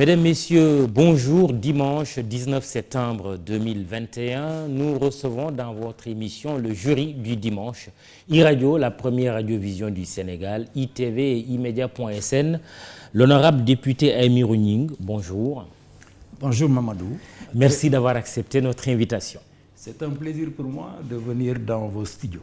Mesdames, Messieurs, bonjour. Dimanche 19 septembre 2021, nous recevons dans votre émission le jury du dimanche. iRadio, la première radiovision du Sénégal, ITV et iMedia.sn. L'honorable député Aymérou Gningue, bonjour. Bonjour Mamadou. Merci d'avoir accepté notre invitation. C'est un plaisir pour moi de venir dans vos studios.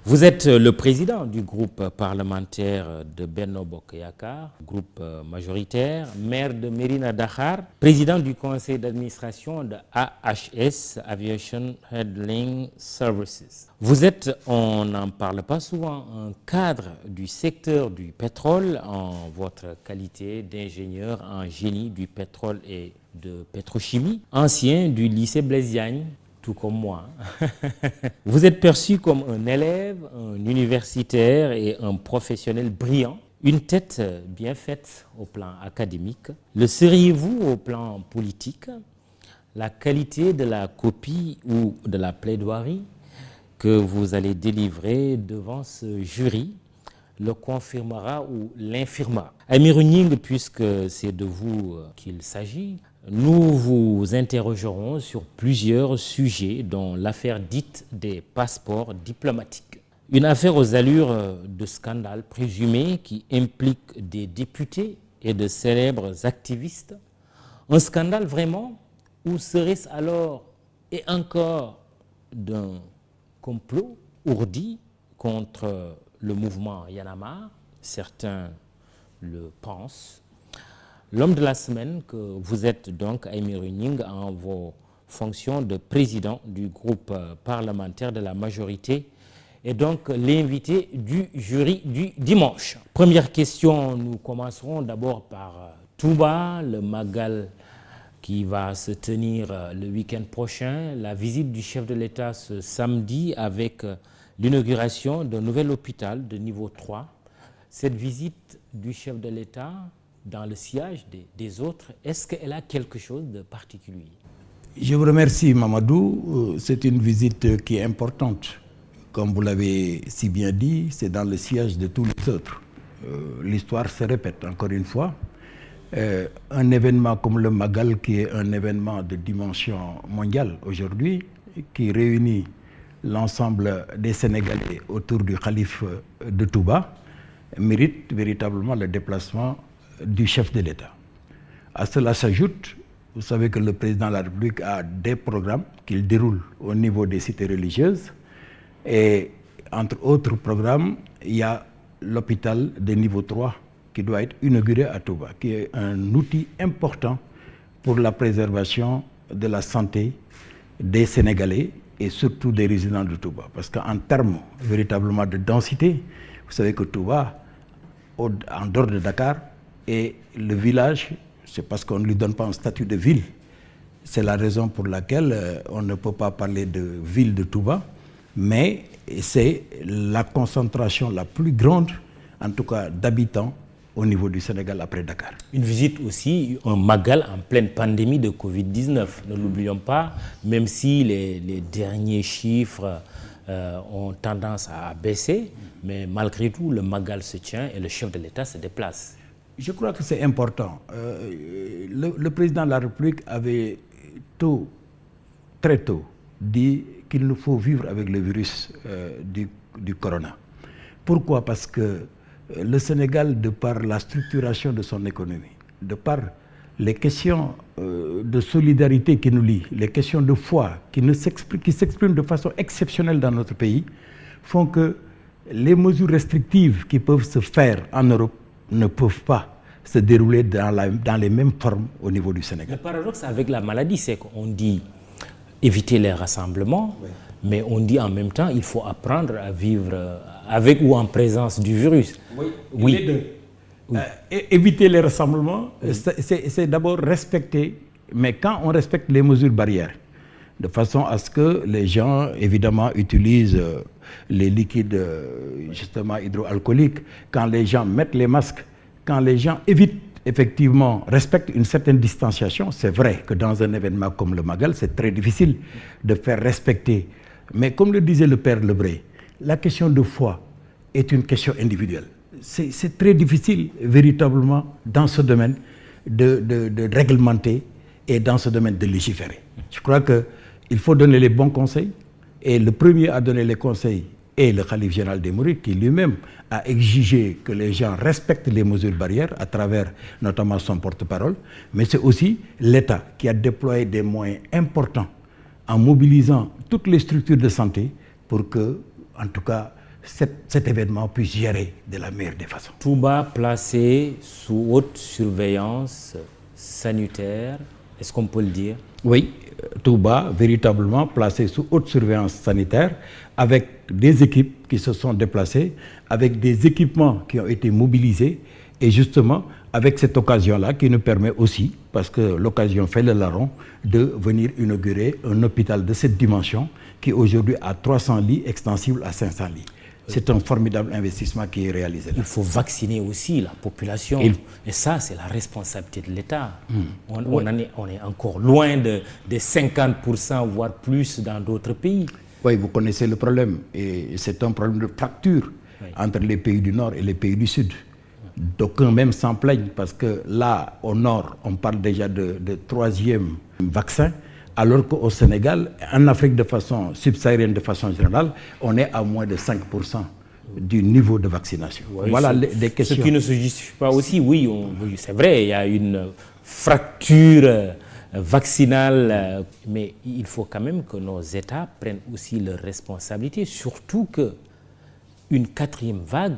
Vous êtes le président du groupe parlementaire de Benno Bokk Yakaar, groupe majoritaire, maire de Mérina Dakhar, président du conseil d'administration de AHS, Aviation Handling Services. Vous êtes, on n'en parle pas souvent, un cadre du secteur du pétrole en votre qualité d'ingénieur en génie du pétrole et de pétrochimie, ancien du lycée Blaise Diagne, tout comme moi. Vous êtes perçu comme un élève, un universitaire et un professionnel brillant, une tête bien faite au plan académique. Le seriez-vous au plan politique? La qualité de la copie ou de la plaidoirie que vous allez délivrer devant ce jury le confirmera ou l'infirmera. Aymérou Gningue, puisque c'est de vous qu'il s'agit, nous vous interrogerons sur plusieurs sujets, dont l'affaire dite des passeports diplomatiques. Une affaire aux allures de scandale présumé qui implique des députés et de célèbres activistes. Un scandale vraiment, ou serait-ce alors et encore d'un complot ourdi contre le mouvement Y en a marre? Certains le pensent. L'homme de la semaine que vous êtes donc, Aymérou Gningue, en vos fonctions de président du groupe parlementaire de la majorité, est donc l'invité du jury du dimanche. Première question, nous commencerons d'abord par Touba, le Magal qui va se tenir le week-end prochain, la visite du chef de l'État ce samedi avec l'inauguration d'un nouvel hôpital de niveau 3. Cette visite du chef de l'État dans le sillage des autres, est-ce qu'elle a quelque chose de particulier? Je vous remercie Mamadou. C'est une visite qui est importante. Comme vous l'avez si bien dit, c'est dans le sillage de tous les autres. L'histoire se répète encore une fois. Un événement comme le Magal, qui est un événement de dimension mondiale aujourd'hui, qui réunit l'ensemble des Sénégalais autour du calife de Touba, mérite véritablement le déplacement du chef de l'État. À cela s'ajoute, vous savez que le président de la République a des programmes qu'il déroule au niveau des cités religieuses, et entre autres programmes, il y a l'hôpital de niveau 3 qui doit être inauguré à Touba, qui est un outil important pour la préservation de la santé des Sénégalais et surtout des résidents de Touba. Parce qu'en termes véritablement de densité, vous savez que Touba, en dehors de Dakar, et le village, c'est parce qu'on ne lui donne pas un statut de ville. C'est la raison pour laquelle on ne peut pas parler de ville de Touba, mais c'est la concentration la plus grande, en tout cas d'habitants, au niveau du Sénégal après Dakar. Une visite aussi, un Magal en pleine pandémie de Covid-19. Ne l'oublions pas, même si les derniers chiffres ont tendance à baisser, mais malgré tout, le Magal se tient et le chef de l'État se déplace. Je crois que c'est important. Le président de la République avait très tôt, dit qu'il nous faut vivre avec le virus du corona. Pourquoi? Parce que le Sénégal, de par la structuration de son économie, de par les questions de solidarité qui nous lient, les questions de foi qui s'expriment de façon exceptionnelle dans notre pays, font que les mesures restrictives qui peuvent se faire en Europe ne peuvent pas se dérouler dans les mêmes formes au niveau du Sénégal. Le paradoxe avec la maladie, c'est qu'on dit éviter les rassemblements, oui, mais on dit en même temps il faut apprendre à vivre avec ou en présence du virus. Oui, oui. Les deux. Oui. Éviter les rassemblements, oui, c'est d'abord respecter, mais quand on respecte les mesures barrières, de façon à ce que les gens, évidemment, utilisent les liquides justement hydroalcooliques, quand les gens mettent les masques, quand les gens évitent, effectivement, respectent une certaine distanciation. C'est vrai que dans un événement comme le Magal, c'est très difficile de faire respecter. Mais comme le disait le père Lebré, la question de foi est une question individuelle. C'est très difficile, véritablement, dans ce domaine, de réglementer et dans ce domaine de légiférer. Je crois qu'il faut donner les bons conseils, et le premier à donner les conseils est le khalife général des Mourides, qui lui-même a exigé que les gens respectent les mesures barrières à travers notamment son porte-parole, mais c'est aussi l'État qui a déployé des moyens importants en mobilisant toutes les structures de santé pour que, en tout cas, cet événement puisse gérer de la meilleure des façons. Touba placé sous haute surveillance sanitaire, est-ce qu'on peut le dire? Oui, Touba véritablement placé sous haute surveillance sanitaire, avec des équipes qui se sont déplacées, avec des équipements qui ont été mobilisés, et justement avec cette occasion-là qui nous permet aussi, parce que l'occasion fait le larron, de venir inaugurer un hôpital de cette dimension qui aujourd'hui a 300 lits extensibles à 500 lits. C'est un formidable investissement qui est réalisé là. Il faut vacciner aussi la population. Et ça, c'est la responsabilité de l'État. On est encore loin des 50%, voire plus dans d'autres pays. Oui, vous connaissez le problème. Et c'est un problème de fracture entre les pays du Nord et les pays du Sud. D'aucuns même s'en plaignent parce que là, au Nord, on parle déjà de troisième vaccin. Alors qu'au Sénégal, en Afrique de façon subsaharienne, de façon générale, on est à moins de 5% du niveau de vaccination. Oui, voilà des questions. Ce qui ne se justifie pas aussi, oui, c'est vrai, il y a une fracture vaccinale, mais il faut quand même que nos États prennent aussi leurs responsabilités, surtout qu'une quatrième vague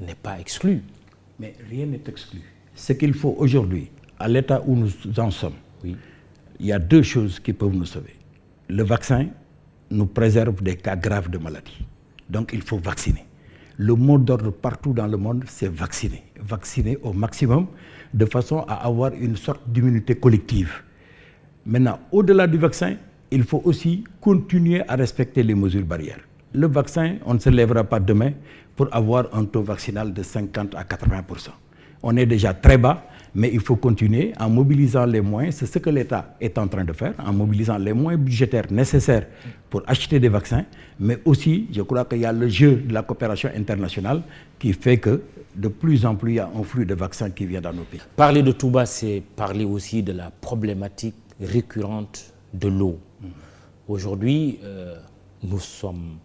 n'est pas exclue. Mais rien n'est exclu. Ce qu'il faut aujourd'hui, à l'état où nous en sommes, oui. Il y a deux choses qui peuvent nous sauver. Le vaccin nous préserve des cas graves de maladie. Donc il faut vacciner. Le mot d'ordre partout dans le monde, c'est vacciner. Vacciner au maximum de façon à avoir une sorte d'immunité collective. Maintenant, au-delà du vaccin, il faut aussi continuer à respecter les mesures barrières. Le vaccin, on ne se lèvera pas demain pour avoir un taux vaccinal de 50 à 80%. On est déjà très bas. Mais il faut continuer en mobilisant les moyens, c'est ce que l'État est en train de faire, en mobilisant les moyens budgétaires nécessaires pour acheter des vaccins, mais aussi, je crois qu'il y a le jeu de la coopération internationale qui fait que de plus en plus, il y a un flux de vaccins qui vient dans nos pays. Parler de Touba, c'est parler aussi de la problématique récurrente de l'eau. Aujourd'hui, nous sommes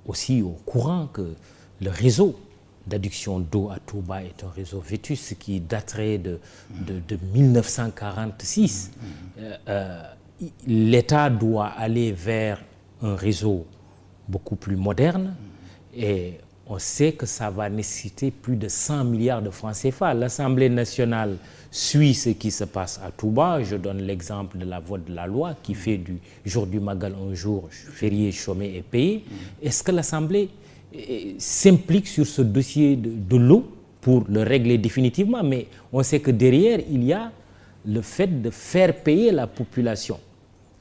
aussi au courant que le réseau d'adduction d'eau à Touba est un réseau vétuste qui daterait de 1946. L'État doit aller vers un réseau beaucoup plus moderne et on sait que ça va nécessiter plus de 100 milliards de francs CFA. L'Assemblée nationale suit ce qui se passe à Touba. Je donne l'exemple de la vote de la loi qui fait du jour du Magal un jour férié, chômé et payé. Est-ce que l'Assemblée s'implique sur ce dossier de l'eau pour le régler définitivement, mais on sait que derrière, il y a le fait de faire payer la population.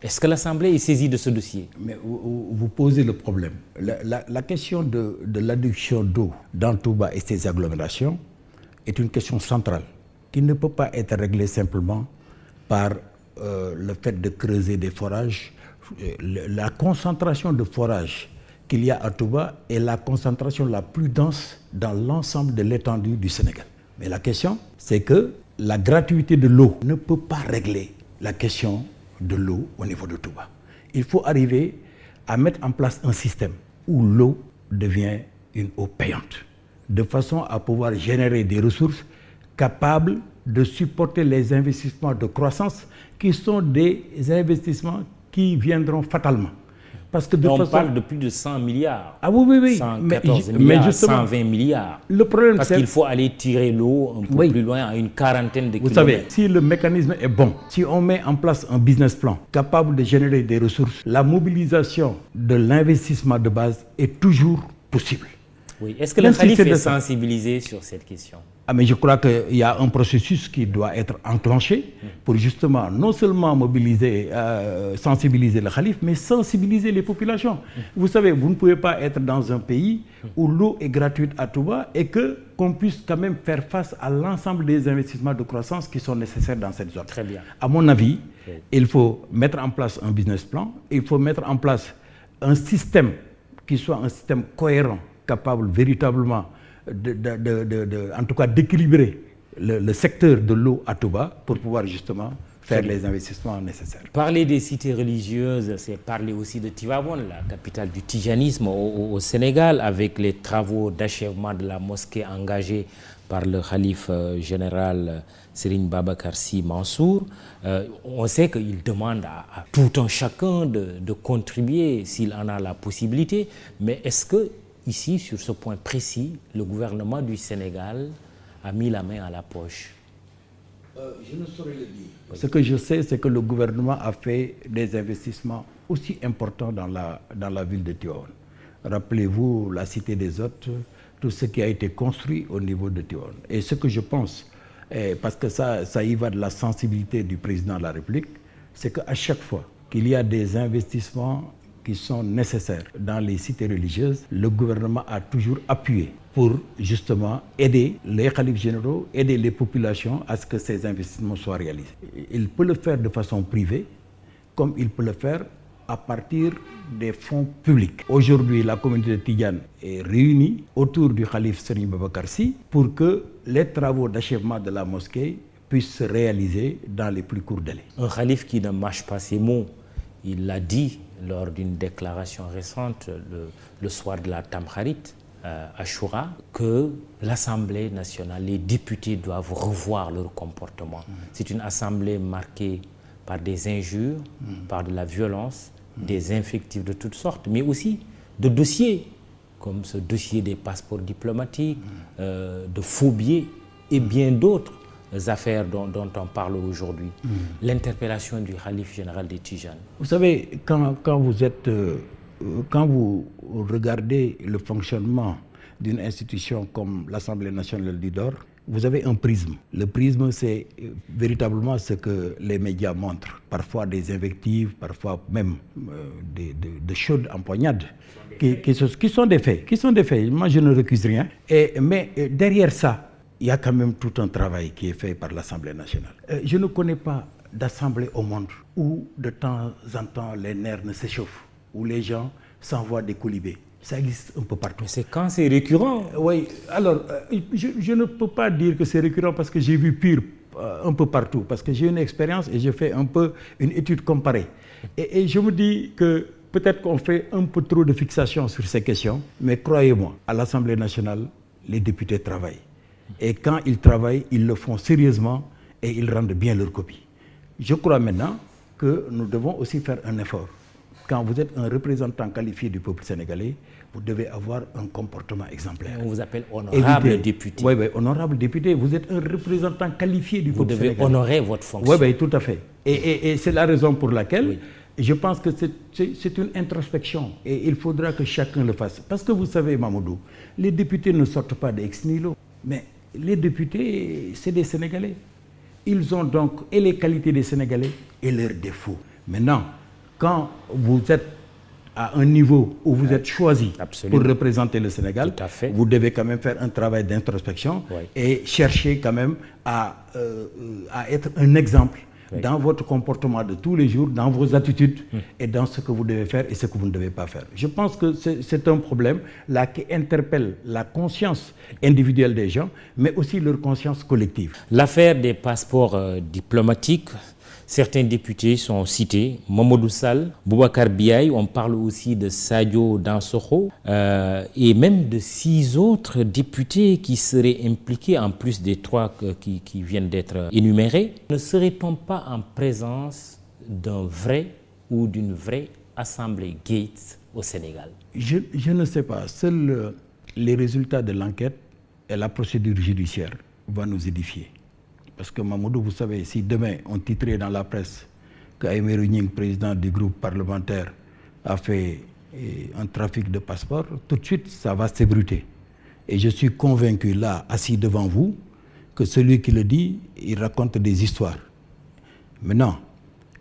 Est-ce que l'Assemblée est saisie de ce dossier? Mais vous posez le problème. La question de l'adduction d'eau dans Touba et ses agglomérations est une question centrale qui ne peut pas être réglée simplement par le fait de creuser des forages. La concentration de forages qu'il y a à Touba est la concentration la plus dense dans l'ensemble de l'étendue du Sénégal. Mais la question, c'est que la gratuité de l'eau ne peut pas régler la question de l'eau au niveau de Touba. Il faut arriver à mettre en place un système où l'eau devient une eau payante, de façon à pouvoir générer des ressources capables de supporter les investissements de croissance qui sont des investissements qui viendront fatalement. Parce que on parle de plus de 100 milliards. Ah oui. 114 milliards, justement, 120 milliards. Le problème, parce qu'il faut aller tirer l'eau un peu plus loin, à une quarantaine de kilomètres. Vous savez, si le mécanisme est bon, si on met en place un business plan capable de générer des ressources, la mobilisation de l'investissement de base est toujours possible. Oui. Est-ce que le khalife est sensibilisé sur cette question? Mais je crois qu'il y a un processus qui doit être enclenché pour justement non seulement mobiliser, sensibiliser le khalife, mais sensibiliser les populations. Vous savez, vous ne pouvez pas être dans un pays où l'eau est gratuite à Touba et qu'on puisse quand même faire face à l'ensemble des investissements de croissance qui sont nécessaires dans cette zone. Très bien. À mon avis, il faut mettre en place un business plan, il faut mettre en place un système qui soit un système cohérent, capable véritablement en tout cas d'équilibrer le secteur de l'eau à Touba pour pouvoir justement faire les investissements nécessaires. Parler des cités religieuses, c'est parler aussi de Tivaouane, la capitale du tijanisme au Sénégal, avec les travaux d'achèvement de la mosquée engagée par le khalife général Serigne Babacar Sy Mansour. On sait qu'il demande à tout un chacun de contribuer s'il en a la possibilité, mais est-ce que ici, sur ce point précis, le gouvernement du Sénégal a mis la main à la poche? Je ne saurais le dire. Ce que je sais, c'est que le gouvernement a fait des investissements aussi importants dans la ville de Tivaouane. Rappelez-vous la Cité des Hôtes, tout ce qui a été construit au niveau de Tivaouane. Et ce que je pense, parce que ça y va de la sensibilité du président de la République, c'est qu'à chaque fois qu'il y a des investissements qui sont nécessaires dans les cités religieuses, le gouvernement a toujours appuyé pour justement aider les khalifes généraux, aider les populations à ce que ces investissements soient réalisés. Il peut le faire de façon privée, comme il peut le faire à partir des fonds publics. Aujourd'hui, la communauté de Tidjane est réunie autour du khalife Serigne Babacar Sy pour que les travaux d'achèvement de la mosquée puissent se réaliser dans les plus courts délais. Un khalife qui ne mâche pas ses mots, il l'a dit lors d'une déclaration récente le soir de la Tamkharit, Ashura, que l'Assemblée nationale, les députés doivent revoir leur comportement. C'est une assemblée marquée par des injures, par de la violence, des invectives de toutes sortes, mais aussi de dossiers, comme ce dossier des passeports diplomatiques, de faux billets et bien d'autres affaires dont on parle aujourd'hui. L'interpellation du khalife général des Tijanes. Vous savez, quand vous regardez le fonctionnement d'une institution comme l'Assemblée nationale du Dor, vous avez un prisme. Le prisme, c'est véritablement ce que les médias montrent. Parfois des invectives, parfois même de chaudes empoignades, qui sont des faits. Moi, je ne recuse rien. Mais derrière ça, il y a quand même tout un travail qui est fait par l'Assemblée nationale. Je ne connais pas d'assemblée au monde où de temps en temps les nerfs ne s'échauffent, où les gens s'envoient des colibés. Ça existe un peu partout. Mais c'est quand c'est récurrent. Oui, alors je ne peux pas dire que c'est récurrent parce que j'ai vu pire un peu partout, parce que j'ai une expérience et j'ai fait un peu une étude comparée. Et je me dis que peut-être qu'on fait un peu trop de fixation sur ces questions, mais croyez-moi, à l'Assemblée nationale, les députés travaillent. Et quand ils travaillent, ils le font sérieusement et ils rendent bien leur copie. Je crois maintenant que nous devons aussi faire un effort. Quand vous êtes un représentant qualifié du peuple sénégalais, vous devez avoir un comportement exemplaire. On vous appelle honorable député. Oui, honorable député. Vous êtes un représentant qualifié du peuple sénégalais. Vous devez honorer votre fonction. Oui, tout à fait. Et c'est la raison pour laquelle je pense que c'est une introspection. Et il faudra que chacun le fasse. Parce que vous savez, Mamadou, les députés ne sortent pas d'ex nihilo. Mais les députés, c'est des Sénégalais. Ils ont donc et les qualités des Sénégalais et leurs défauts. Maintenant, quand vous êtes à un niveau où vous êtes choisi pour représenter le Sénégal, vous devez quand même faire un travail d'introspection et chercher quand même à être un exemple dans votre comportement de tous les jours, dans vos attitudes et dans ce que vous devez faire et ce que vous ne devez pas faire. Je pense que c'est un problème là qui interpelle la conscience individuelle des gens, mais aussi leur conscience collective. L'affaire des passeports diplomatiques, certains députés sont cités, Mamadou Sall, Boubacar Biaye, on parle aussi de Sadio Dansokho et même de 6 autres députés qui seraient impliqués en plus des 3 qui viennent d'être énumérés. Ne serait-on pas en présence d'un vrai ou d'une vraie assemblée Gates au Sénégal? Je ne sais pas. Seuls les résultats de l'enquête et la procédure judiciaire vont nous édifier. Parce que Mamadou, vous savez, si demain on titrait dans la presse qu'Aïmérou Gningue, président du groupe parlementaire, a fait un trafic de passeports, tout de suite ça va s'ébruiter. Et je suis convaincu là, assis devant vous, que celui qui le dit, il raconte des histoires. Maintenant,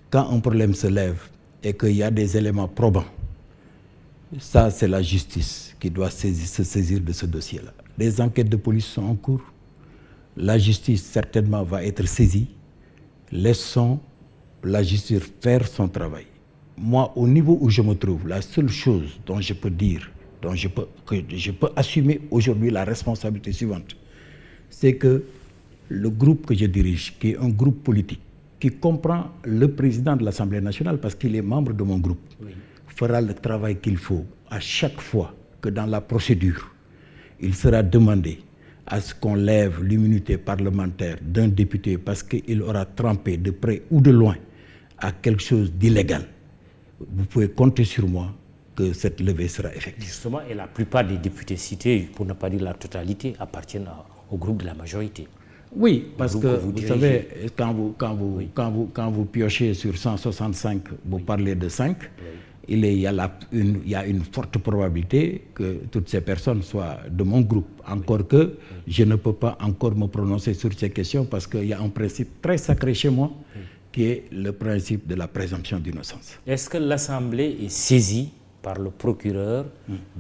quand un problème se lève et qu'il y a des éléments probants, ça c'est la justice qui doit se saisir de ce dossier-là. Des enquêtes de police sont en cours. La justice certainement va être saisie. Laissons la justice faire son travail. Moi, au niveau où je me trouve, la seule chose dont je peux dire, que je peux assumer aujourd'hui la responsabilité suivante, c'est que le groupe que je dirige, qui est un groupe politique, qui comprend le président de l'Assemblée nationale, parce qu'il est membre de mon groupe, fera le travail qu'il faut à chaque fois que dans la procédure, il sera demandé à ce qu'on lève l'immunité parlementaire d'un député parce qu'il aura trempé de près ou de loin à quelque chose d'illégal. Vous pouvez compter sur moi que cette levée sera effective. Justement, et la plupart des députés cités, pour ne pas dire la totalité, appartiennent au groupe de la majorité. Oui, parce que vous savez, quand vous piochez sur 165, vous parlez de 5, il y a une forte probabilité que toutes ces personnes soient de mon groupe. Encore que je ne peux pas encore me prononcer sur ces questions parce qu'il y a un principe très sacré chez moi qui est le principe de la présomption d'innocence. Est-ce que l'Assemblée est saisie par le procureur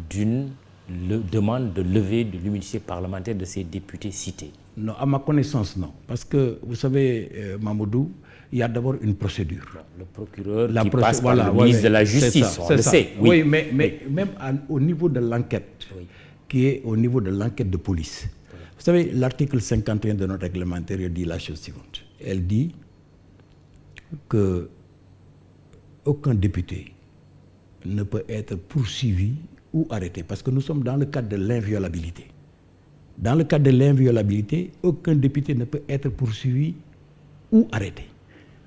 d'une demande de levée de l'immunité parlementaire de ces députés cités? Non, à ma connaissance, non. Parce que, vous savez, Mamoudou, il y a d'abord une procédure. Le procureur passe par le ministre de la Justice, on le sait. Oui, mais même au niveau de l'enquête, qui est au niveau de l'enquête de police. Vous savez, l'article 51 de notre règlement intérieur dit la chose suivante. Elle dit que aucun député ne peut être poursuivi ou arrêté, parce que nous sommes dans le cadre de l'inviolabilité. Dans le cadre de l'inviolabilité, aucun député ne peut être poursuivi ou arrêté.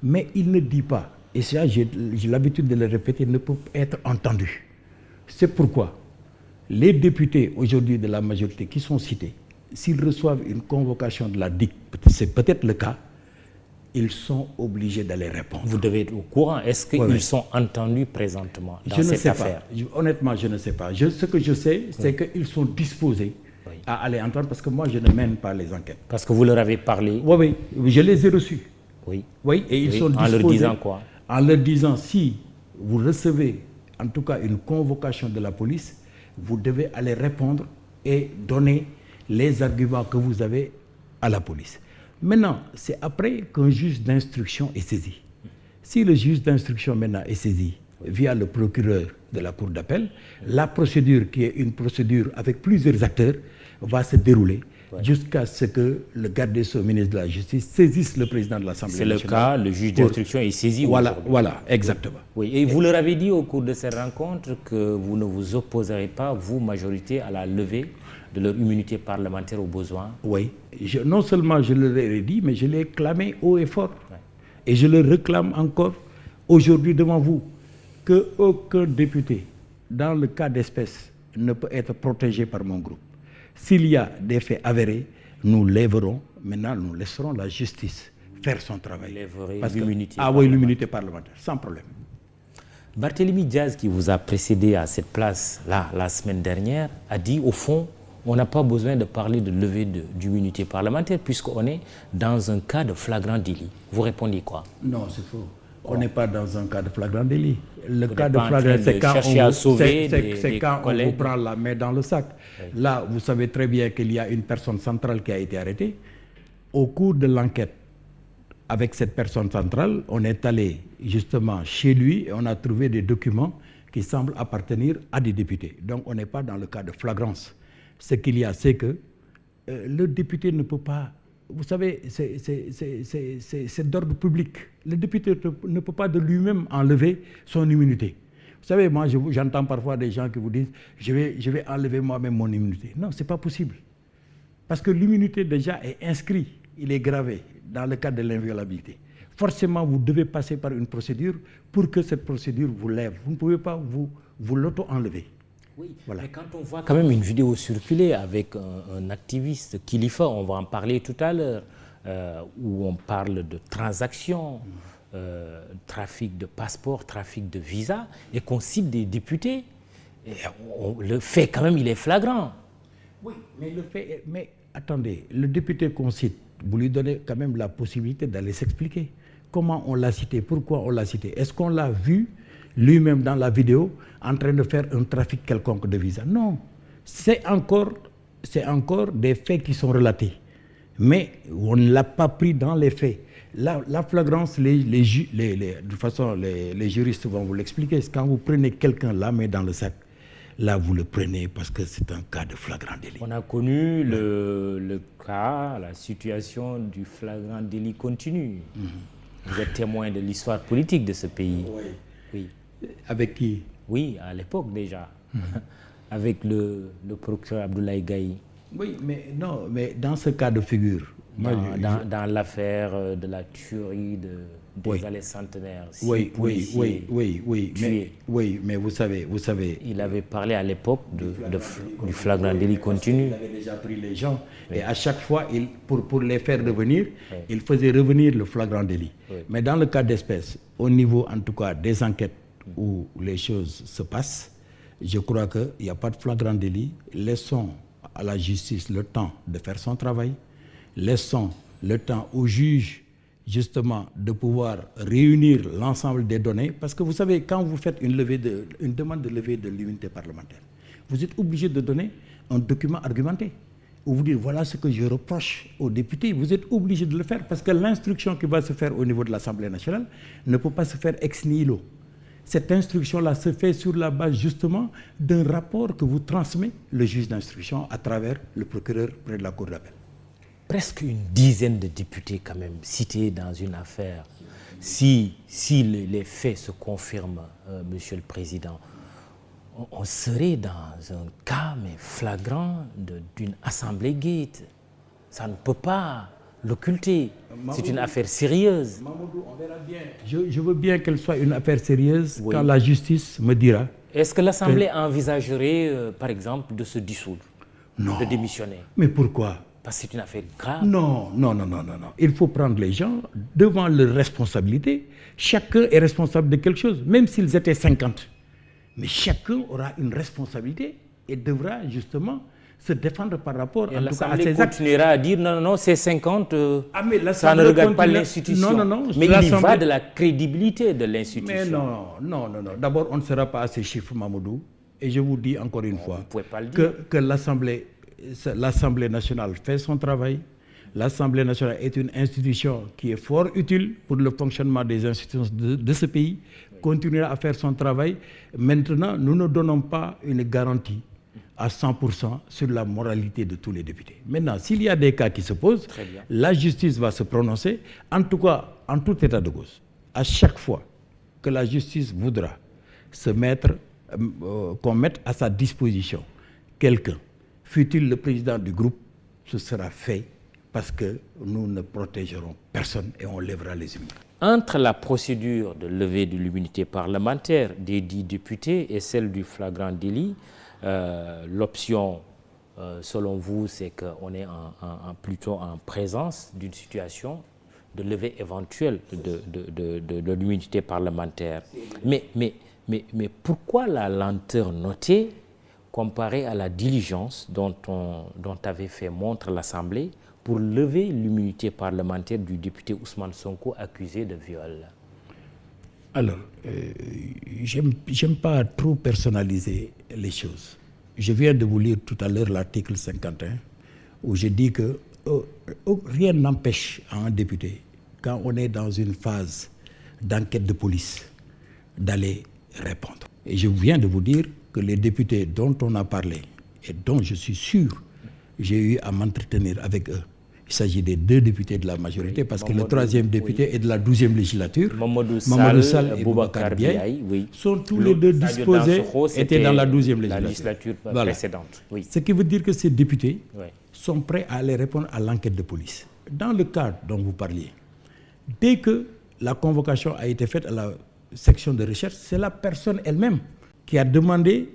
Mais il ne dit pas, et ça j'ai l'habitude de le répéter, ne peut être entendu. C'est pourquoi les députés aujourd'hui de la majorité qui sont cités, s'ils reçoivent une convocation de la DIC, c'est peut-être le cas, ils sont obligés d'aller répondre. Vous devez être au courant. Est-ce qu'ils sont entendus présentement dans cette affaire? Honnêtement, je ne sais pas. Ce que je sais, c'est qu'ils sont disposés à aller entendre, parce que moi, je ne mène pas les enquêtes. Parce que vous leur avez parlé? Oui, je les ai reçus. Oui, et ils sont disposés. En leur disant quoi? En leur disant, si vous recevez, en tout cas, une convocation de la police, vous devez aller répondre et donner les arguments que vous avez à la police. Maintenant, c'est après qu'un juge d'instruction est saisi. Si le juge d'instruction maintenant est saisi via le procureur de la cour d'appel, la procédure, qui est une procédure avec plusieurs acteurs, va se dérouler jusqu'à ce que le garde des Sceaux, ministre de la Justice, saisisse le président de l'Assemblée nationale. C'est le cas, le juge d'instruction est saisi. Voilà, exactement. Oui, et vous leur avez dit au cours de cette rencontre que vous ne vous opposerez pas, vous, majorité, à la levée de leur immunité parlementaire au besoin? Oui, non seulement je leur ai dit, mais je l'ai clamé haut et fort. Et je le réclame encore aujourd'hui devant vous, qu'aucun député, dans le cas d'espèce, ne peut être protégé par mon groupe. S'il y a des faits avérés, nous lèverons, maintenant nous laisserons la justice faire son travail. L'immunité parlementaire, sans problème. Barthélémy Diaz, qui vous a précédé à cette place-là la semaine dernière, a dit au fond, on n'a pas besoin de parler de levée d'immunité parlementaire puisqu'on est dans un cas de flagrant délit. Vous répondez quoi? Non, c'est faux. On n'est pas dans un cas de flagrant délit. Le cas de flagrant, c'est quand on vous prend la main dans le sac. Oui. Là, vous savez très bien qu'il y a une personne centrale qui a été arrêtée. Au cours de l'enquête, avec cette personne centrale, on est allé justement chez lui et on a trouvé des documents qui semblent appartenir à des députés. Donc, on n'est pas dans le cas de flagrance. Ce qu'il y a, c'est que le député ne peut pas... Vous savez, c'est d'ordre public. Le député ne peut pas de lui-même enlever son immunité. Vous savez, moi, j'entends parfois des gens qui vous disent « je vais enlever moi-même mon immunité ». Non, ce n'est pas possible. Parce que l'immunité déjà est inscrite, il est gravé dans le cadre de l'inviolabilité. Forcément, vous devez passer par une procédure pour que cette procédure vous lève. Vous ne pouvez pas vous l'auto-enlever. Oui, voilà. Mais quand on voit quand même une vidéo circuler avec un activiste, Kilifeu, on va en parler tout à l'heure, où on parle de transactions, trafic de passeports, trafic de visas, et qu'on cite des députés, et le fait quand même, il est flagrant. Oui, mais attendez, le député qu'on cite, vous lui donnez quand même la possibilité d'aller s'expliquer. Comment on l'a cité? Pourquoi on l'a cité? Est-ce qu'on l'a vu lui-même dans la vidéo en train de faire un trafic quelconque de visa? Non. C'est encore des faits qui sont relatés. Mais on ne l'a pas pris dans les faits. La flagrance, de toute façon, les juristes vont vous l'expliquer. Quand vous prenez quelqu'un la main dans le sac, là vous le prenez parce que c'est un cas de flagrant délit. On a connu le cas, la situation du flagrant délit continu. Vous êtes témoin de l'histoire politique de ce pays. Oui. Avec qui? Oui, à l'époque déjà. Avec le procureur Abdoulaye Gaye. Oui, mais non, mais dans ce cas de figure... Dans l'affaire de la tuerie des allées centenaires. Oui, mais vous savez... Il avait parlé à l'époque du flagrant délit continu. Il avait déjà pris les gens et à chaque fois, pour les faire revenir, il faisait revenir le flagrant délit. Mais dans le cas d'espèce, au niveau en tout cas des enquêtes où les choses se passent, je crois qu'il n'y a pas de flagrant délit. Laissons à la justice le temps de faire son travail. Laissons le temps au juge, justement, de pouvoir réunir l'ensemble des données. Parce que vous savez, quand vous faites une demande de levée de l'immunité parlementaire, vous êtes obligé de donner un document argumenté. Où vous dites, voilà ce que je reproche aux députés. Vous êtes obligé de le faire parce que l'instruction qui va se faire au niveau de l'Assemblée nationale ne peut pas se faire ex nihilo. Cette instruction-là se fait sur la base justement d'un rapport que vous transmet le juge d'instruction à travers le procureur près de la cour d'appel. Presque une dizaine de députés quand même cités dans une affaire. Si les faits se confirment, Monsieur le Président, on serait dans un cas mais flagrant d'une assemblée guette. Ça ne peut pas l'occulter. C'est une affaire sérieuse. Mamadou, on verra bien. Je veux bien qu'elle soit une affaire sérieuse quand la justice me dira. Est-ce que l'Assemblée envisagerait, par exemple, de se dissoudre, de démissionner? Mais pourquoi? Parce que c'est une affaire grave. Non. Il faut prendre les gens devant leurs responsabilités. Chacun est responsable de quelque chose, même s'ils étaient 50. Mais chacun aura une responsabilité et devra justement se défendre par rapport en tout cas à ses actes. Continuera à dire non, c'est 50, ça ne regarde pas l'institution. Non. Mais il y va de la crédibilité de l'institution. Mais non. D'abord, on ne sera pas à ces chiffres, Mamadou. Et je vous dis encore une fois que l'Assemblée nationale fait son travail. L'Assemblée nationale est une institution qui est fort utile pour le fonctionnement des institutions de ce pays, continuera à faire son travail. Maintenant, nous ne donnons pas une garantie à 100% sur la moralité de tous les députés. Maintenant, s'il y a des cas qui se posent, la justice va se prononcer. En tout cas, en tout état de cause, à chaque fois que la justice voudra qu'on mette à sa disposition quelqu'un, fût-il le président du groupe, ce sera fait parce que nous ne protégerons personne et on lèvera les immunités. Entre la procédure de levée de l'immunité parlementaire des 10 députés et celle du flagrant délit, l'option, selon vous, c'est qu'on est plutôt en présence d'une situation de levée éventuelle de l'immunité parlementaire. Mais pourquoi la lenteur notée comparée à la diligence dont avait fait montre l'Assemblée pour lever l'immunité parlementaire du député Ousmane Sonko accusé de viol? Alors, j'aime pas trop personnaliser les choses. Je viens de vous lire tout à l'heure l'article 51 où je dis que rien n'empêche à un député, quand on est dans une phase d'enquête de police, d'aller répondre. Et je viens de vous dire que les députés dont on a parlé et dont je suis sûr j'ai eu à m'entretenir avec eux, il s'agit des 2 députés de la majorité parce que le 3e député est de la 12e législature. Mamadou Sall et Boubacar Biaye sont tous les 2 disposés, étaient dans la 12e législature précédente. Oui. Ce qui veut dire que ces députés sont prêts à aller répondre à l'enquête de police. Dans le cadre dont vous parliez, dès que la convocation a été faite à la section de recherche, c'est la personne elle-même qui a demandé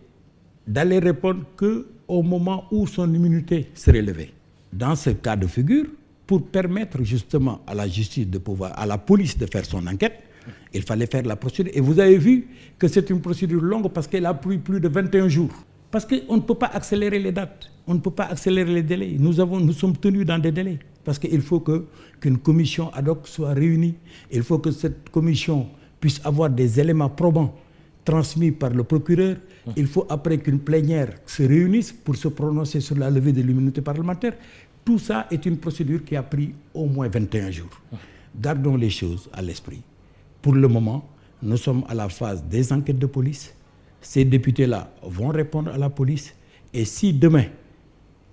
d'aller répondre qu'au moment où son immunité serait levée. Dans ce cas de figure, pour permettre justement à la justice à la police de faire son enquête, il fallait faire la procédure. Et vous avez vu que c'est une procédure longue parce qu'elle a pris plus de 21 jours. Parce qu'on ne peut pas accélérer les dates, on ne peut pas accélérer les délais. Nous sommes tenus dans des délais. Parce qu'il faut qu'une commission ad hoc soit réunie. Il faut que cette commission puisse avoir des éléments probants transmis par le procureur. Il faut après qu'une plénière se réunisse pour se prononcer sur la levée de l'immunité parlementaire. Tout ça est une procédure qui a pris au moins 21 jours. Gardons les choses à l'esprit. Pour le moment, nous sommes à la phase des enquêtes de police. Ces députés-là vont répondre à la police. Et si demain,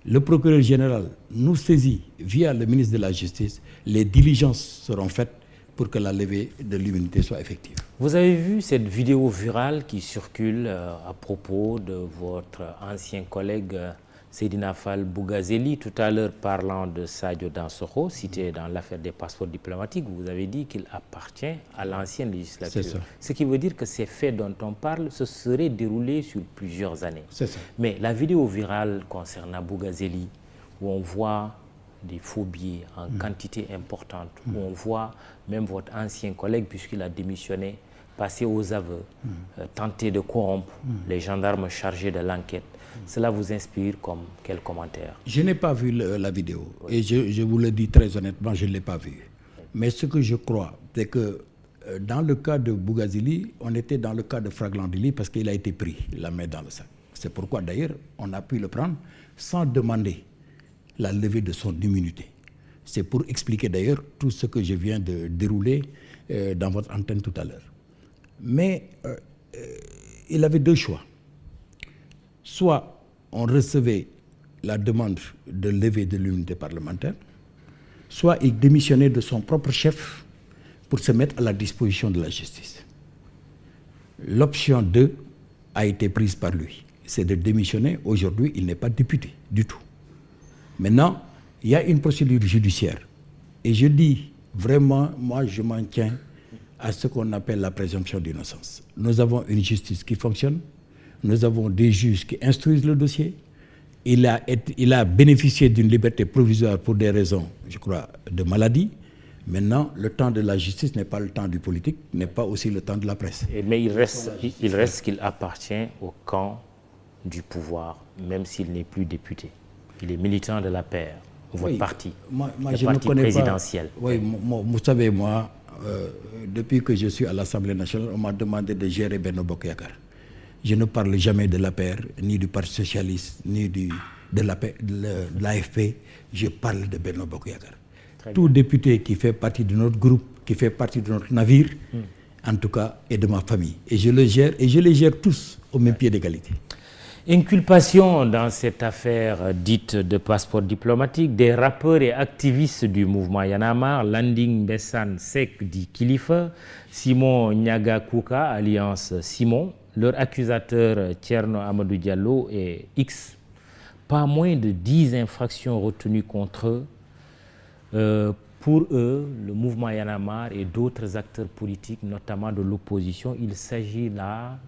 le procureur général nous saisit via le ministre de la Justice, les diligences seront faites pour que la levée de l'immunité soit effective. Vous avez vu cette vidéo virale qui circule à propos de votre ancien collègue Seydina Fall Bougazeli, tout à l'heure parlant de Sadio Dansokho, cité dans l'affaire des passeports diplomatiques, vous avez dit qu'il appartient à l'ancienne législature. C'est ça. Ce qui veut dire que ces faits dont on parle se seraient déroulés sur plusieurs années. C'est ça. Mais la vidéo virale concernant Bougazeli, où on voit des faux billets en quantité importante, où on voit même votre ancien collègue, puisqu'il a démissionné, passer aux aveux, tenter de corrompre les gendarmes chargés de l'enquête. Cela vous inspire comme quel commentaire? Je n'ai pas vu la vidéo. Oui. Et je vous le dis très honnêtement, je ne l'ai pas vue. Mais ce que je crois, c'est que dans le cas de Bougazeli, on était dans le cas de Fraglandeli parce qu'il a été pris la main dans le sac. C'est pourquoi d'ailleurs, on a pu le prendre sans demander la levée de son immunité. C'est pour expliquer d'ailleurs tout ce que je viens de dérouler dans votre antenne tout à l'heure. Mais il avait deux choix. Soit on recevait la demande de levée de l'immunité parlementaire, soit il démissionnait de son propre chef pour se mettre à la disposition de la justice. L'option 2 a été prise par lui. C'est de démissionner. Aujourd'hui, il n'est pas député du tout. Maintenant, il y a une procédure judiciaire. Et je dis vraiment, moi, je m'en tiens à ce qu'on appelle la présomption d'innocence. Nous avons une justice qui fonctionne. Nous avons des juges qui instruisent le dossier. Il a bénéficié d'une liberté provisoire pour des raisons, je crois, de maladie. Maintenant, le temps de la justice n'est pas le temps du politique, n'est pas aussi le temps de la presse. Mais il reste qu'il appartient au camp du pouvoir, même s'il n'est plus député. Il est militant de la paire, votre parti, le parti présidentiel. Oui, vous savez, moi, depuis que je suis à l'Assemblée nationale, on m'a demandé de gérer Benno Bokk Yakaar. Je ne parle jamais de l'APR, ni du Parti socialiste, ni de l'AFP. Je parle de Benno Bokk Yakaar. Tout député qui fait partie de notre groupe, qui fait partie de notre navire, en tout cas, est de ma famille. Et je le gère, et je les gère tous au même pied d'égalité. Inculpation dans cette affaire dite de passeport diplomatique des rappeurs et activistes du mouvement Y en a marre, Landing Bessan Seck dit Kilifeu, Simon Niaga Kouka, alliance Simon, leur accusateur Thierno Amadou Diallo et X. Pas moins de 10 infractions retenues contre eux. Pour eux, le mouvement Y en a marre et d'autres acteurs politiques, notamment de l'opposition, il s'agit là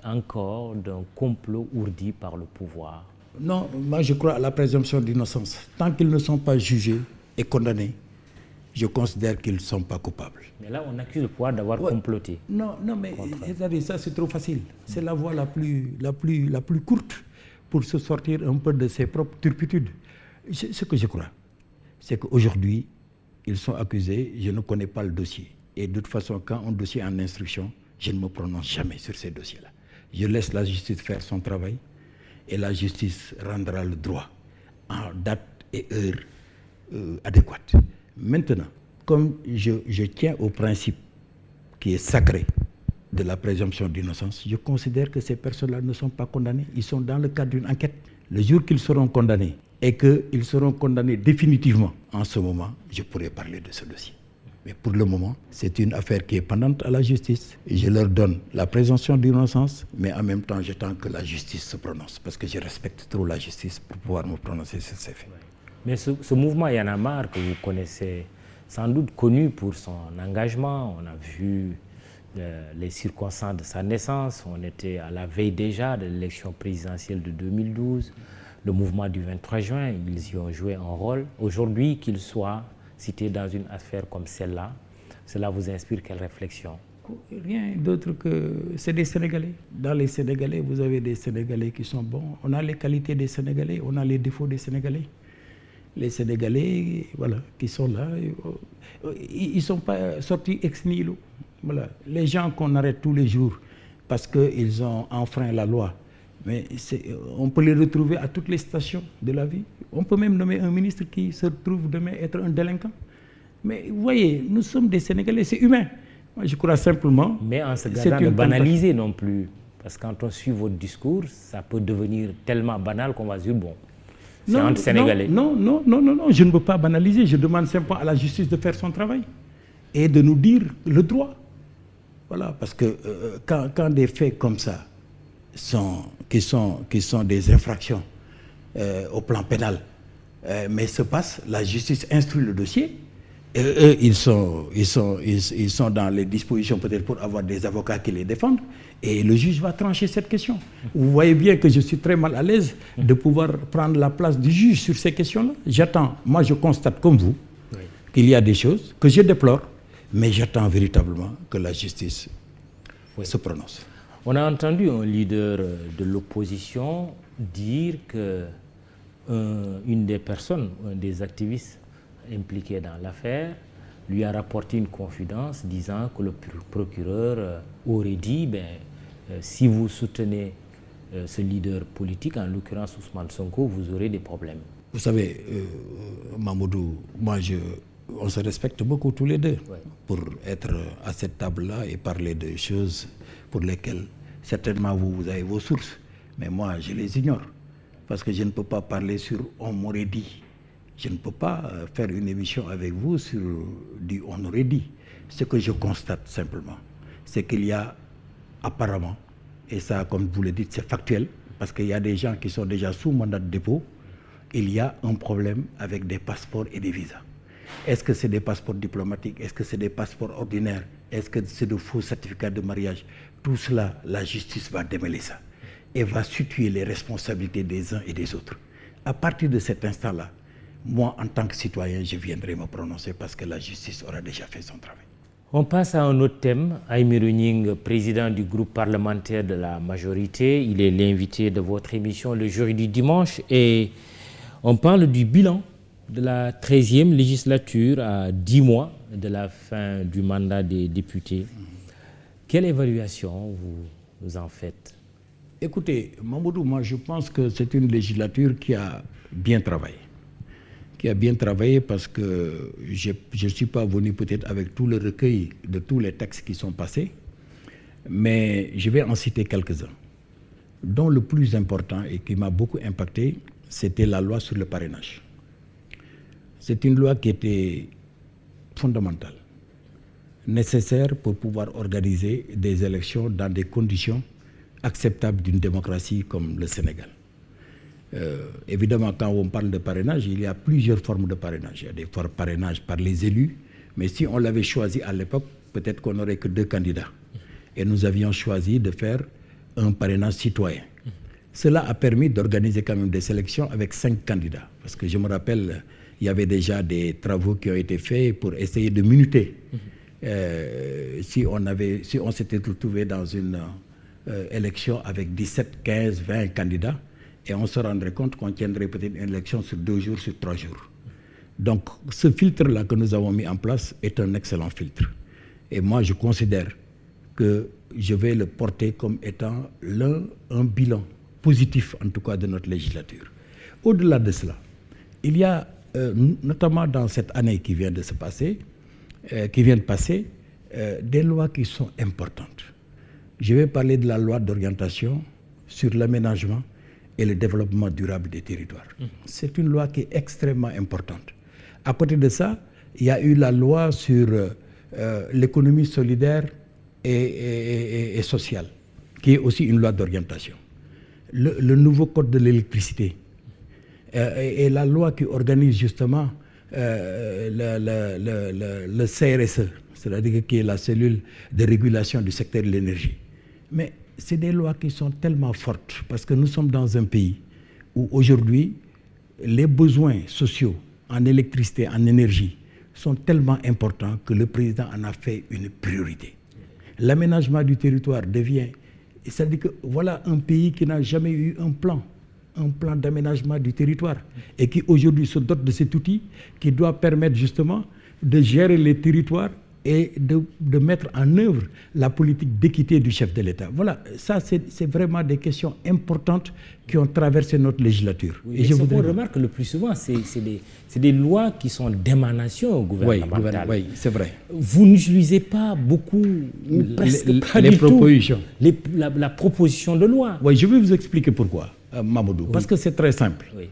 encore d'un complot ourdi par le pouvoir. Non, moi je crois à la présomption d'innocence. Tant qu'ils ne sont pas jugés et condamnés, je considère qu'ils ne sont pas coupables. Mais là, on accuse le pouvoir d'avoir comploté. Non, mais ça c'est trop facile. C'est la voie la plus courte pour se sortir un peu de ses propres turpitudes. Ce que je crois, c'est qu'aujourd'hui, ils sont accusés, je ne connais pas le dossier. Et de toute façon, quand un dossier est en instruction, je ne me prononce jamais sur ces dossiers-là. Je laisse la justice faire son travail et la justice rendra le droit en date et heure adéquate. Maintenant, comme je tiens au principe qui est sacré de la présomption d'innocence, je considère que ces personnes-là ne sont pas condamnées. Ils sont dans le cadre d'une enquête. Le jour qu'ils seront condamnés et qu'ils seront condamnés définitivement, en ce moment, je pourrai parler de ce dossier. Mais pour le moment, c'est une affaire qui est pendante à la justice. Et je leur donne la présomption d'innocence, mais en même temps, j'attends que la justice se prononce, parce que je respecte trop la justice pour pouvoir me prononcer sur ces faits. Mais ce mouvement Y en a marre que vous connaissez, sans doute connu pour son engagement, on a vu les circonstances de sa naissance, on était à la veille déjà de l'élection présidentielle de 2012, le mouvement du 23 juin, ils y ont joué un rôle. Aujourd'hui, qu'ils soient cités dans une affaire comme celle-là, cela vous inspire quelle réflexion? Rien d'autre que c'est des Sénégalais. Dans les Sénégalais, vous avez des Sénégalais qui sont bons. On a les qualités des Sénégalais, on a les défauts des Sénégalais. Les Sénégalais, voilà, qui sont là, ils ne sont pas sortis ex nihilo. Voilà. Les gens qu'on arrête tous les jours parce qu'ils ont enfreint la loi, mais on peut les retrouver à toutes les stations de la vie. On peut même nommer un ministre qui se retrouve demain être un délinquant. Mais vous voyez, nous sommes des Sénégalais, c'est humain. Moi, je crois simplement... Mais en se gardant de banaliser non plus, Parce que quand on suit votre discours, ça peut devenir tellement banal qu'on va se dire, bon, c'est entre Sénégalais. Non, je ne veux pas banaliser. Je demande simplement à la justice de faire son travail et de nous dire le droit. Voilà, parce que quand des faits comme ça, qui sont des infractions au plan pénal, mais se passent, la justice instruit le dossier. Et eux, ils sont dans les dispositions peut-être pour avoir des avocats qui les défendent, et le juge va trancher cette question. Vous voyez bien que je suis très mal à l'aise de pouvoir prendre la place du juge sur ces questions-là. J'attends, moi je constate comme vous qu'il y a des choses que je déplore, mais j'attends véritablement que la justice se prononce. On a entendu un leader de l'opposition dire que une des personnes, un des activistes impliqué dans l'affaire, lui a rapporté une confidence disant que le procureur aurait dit si vous soutenez ce leader politique, en l'occurrence Ousmane Sonko, vous aurez des problèmes. Vous savez, Mamadou, on se respecte beaucoup tous les deux pour être à cette table-là et parler de choses pour lesquelles certainement vous avez vos sources. Mais moi, je les ignore parce que je ne peux pas parler sur « on m'aurait dit ». Je ne peux pas faire une émission avec vous sur du « on aurait dit ». Ce que je constate simplement, c'est qu'il y a apparemment, et ça, comme vous le dites, c'est factuel, parce qu'il y a des gens qui sont déjà sous mandat de dépôt, il y a un problème avec des passeports et des visas. Est-ce que c'est des passeports diplomatiques? Est-ce que c'est des passeports ordinaires? Est-ce que c'est de faux certificats de mariage? Tout cela, la justice va démêler ça et va situer les responsabilités des uns et des autres. À partir de cet instant-là, moi, en tant que citoyen, je viendrai me prononcer parce que la justice aura déjà fait son travail. On passe à un autre thème. Aymérou Gningue, président du groupe parlementaire de la majorité, il est l'invité de votre émission le jeudi dimanche et on parle du bilan de la 13e législature à 10 mois de la fin du mandat des députés. Quelle évaluation vous en faites? Écoutez, Mamadou, moi je pense que c'est une législature qui a bien travaillé. Qui a bien travaillé parce que je ne suis pas venu peut-être avec tout le recueil de tous les textes qui sont passés, mais je vais en citer quelques-uns, dont le plus important et qui m'a beaucoup impacté, c'était la loi sur le parrainage. C'est une loi qui était fondamentale, nécessaire pour pouvoir organiser des élections dans des conditions acceptables d'une démocratie comme le Sénégal. Évidemment, quand on parle de parrainage, il y a plusieurs formes de parrainage. Il y a des formes de parrainage par les élus, mais si on l'avait choisi à l'époque, peut-être qu'on n'aurait que 2 candidats. Et nous avions choisi de faire un parrainage citoyen. Cela a permis d'organiser quand même des sélections avec 5 candidats. Parce que je me rappelle, il y avait déjà des travaux qui ont été faits pour essayer de minuter. Si on s'était retrouvé dans une élection avec 17, 15, 20 candidats, et on se rendrait compte qu'on tiendrait peut-être une élection sur 2 jours, sur 3 jours. Donc ce filtre-là que nous avons mis en place est un excellent filtre. Et moi je considère que je vais le porter comme étant un bilan positif en tout cas de notre législature. Au-delà de cela, il y a notamment dans cette année qui vient de passer, des lois qui sont importantes. Je vais parler de la loi d'orientation sur l'aménagement et le développement durable des territoires. C'est une loi qui est extrêmement importante. À côté de ça, il y a eu la loi sur l'économie solidaire et sociale, qui est aussi une loi d'orientation. Le nouveau code de l'électricité et la loi qui organise justement le CRSE, c'est-à-dire qui est la cellule de régulation du secteur de l'énergie. Mais c'est des lois qui sont tellement fortes parce que nous sommes dans un pays où aujourd'hui les besoins sociaux en électricité, en énergie sont tellement importants que le président en a fait une priorité. L'aménagement du territoire devient, c'est-à-dire que voilà un pays qui n'a jamais eu un plan d'aménagement du territoire et qui aujourd'hui se dote de cet outil qui doit permettre justement de gérer les territoires et de mettre en œuvre la politique d'équité du chef de l'État. Voilà, ça c'est vraiment des questions importantes qui ont traversé notre législature. Oui, et ce qu'on remarque le plus souvent, c'est des lois qui sont d'émanation gouvernementale. Oui, c'est vrai. Vous n'utilisez pas beaucoup, presque pas du propositions. Tout, la proposition de loi. Oui, je vais vous expliquer pourquoi, Mamadou, parce que c'est très simple. Oui.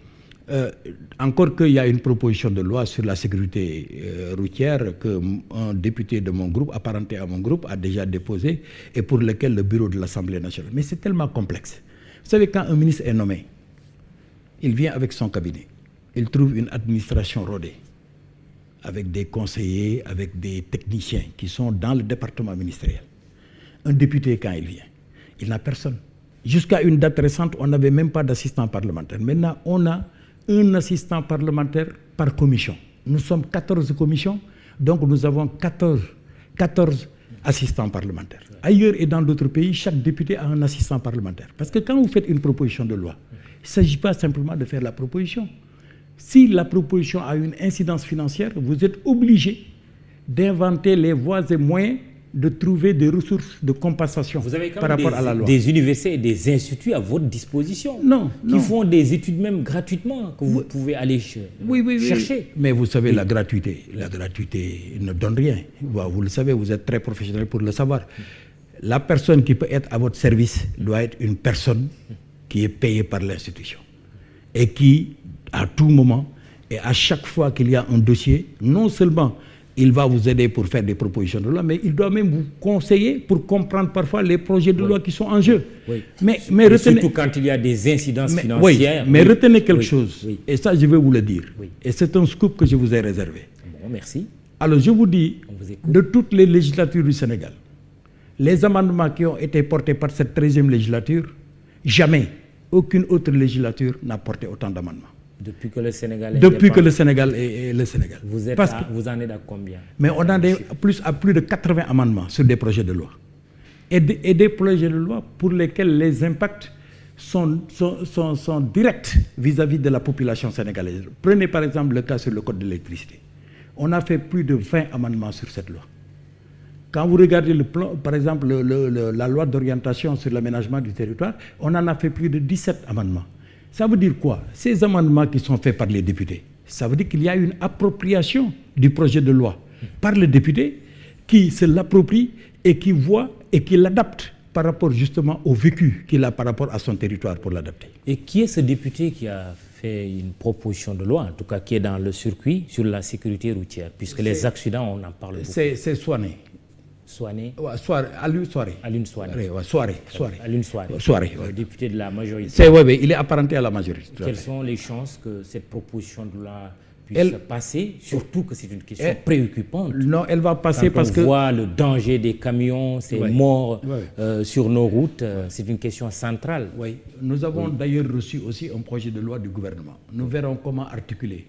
Encore qu'il y a une proposition de loi sur la sécurité routière qu'un député de mon groupe, apparenté à mon groupe, a déjà déposé et pour lequel le bureau de l'Assemblée nationale. Mais c'est tellement complexe. Vous savez, quand un ministre est nommé, il vient avec son cabinet. Il trouve une administration rodée, avec des conseillers, avec des techniciens qui sont dans le département ministériel. Un député, quand il vient, il n'a personne. Jusqu'à une date récente, on n'avait même pas d'assistant parlementaire. Maintenant, on a un assistant parlementaire par commission. Nous sommes 14 commissions, donc nous avons 14 assistants parlementaires. Ailleurs et dans d'autres pays, chaque député a un assistant parlementaire. Parce que quand vous faites une proposition de loi, il ne s'agit pas simplement de faire la proposition. Si la proposition a une incidence financière, vous êtes obligé d'inventer les voies et moyens de trouver des ressources de compensation par rapport à la loi. Des universités et des instituts à votre disposition qui font des études même gratuitement que vous pouvez aller chercher. Oui. Mais vous savez, la gratuité ne donne rien. Vous le savez, vous êtes très professionnel pour le savoir. La personne qui peut être à votre service doit être une personne qui est payée par l'institution et qui, à tout moment et à chaque fois qu'il y a un dossier, non seulement il va vous aider pour faire des propositions de loi, mais il doit même vous conseiller pour comprendre parfois les projets de loi qui sont en jeu. Oui. Mais retenez, surtout quand il y a des incidences financières. Mais retenez quelque chose, et ça je vais vous le dire. Et c'est un scoop que je vous ai réservé. Bon, merci. Alors je vous dis, de toutes les législatures du Sénégal, les amendements qui ont été portés par cette 13e législature, jamais aucune autre législature n'a porté autant d'amendements. Depuis que le Sénégal est Depuis que le Sénégal est le Sénégal. Vous en êtes à combien? Mais on a à plus de 80 amendements sur des projets de loi. Et des projets de loi pour lesquels les impacts sont directs vis-à-vis de la population sénégalaise. Prenez par exemple le cas sur le code de l'électricité. On a fait plus de 20 amendements sur cette loi. Quand vous regardez le plan, par exemple la loi d'orientation sur l'aménagement du territoire, on en a fait plus de 17 amendements. Ça veut dire quoi? Ces amendements qui sont faits par les députés, ça veut dire qu'il y a une appropriation du projet de loi par le député qui se l'approprie et qui voit et qui l'adapte par rapport justement au vécu qu'il a par rapport à son territoire pour l'adapter. Et qui est ce député qui a fait une proposition de loi, en tout cas qui est dans le circuit sur la sécurité routière, puisque les accidents, on en parle beaucoup. C'est Soané. Soané. Alioune Souaré. Alioune Souaré. Alioune Souaré. Député de la majorité. Il est apparenté à la majorité. Quelles sont les chances que cette proposition de loi puisse passer, surtout que c'est une question préoccupante? Non, elle va passer parce que... on voit le danger des camions, ces morts sur nos routes, c'est une question centrale. Oui, nous avons d'ailleurs reçu aussi un projet de loi du gouvernement. Nous verrons comment articuler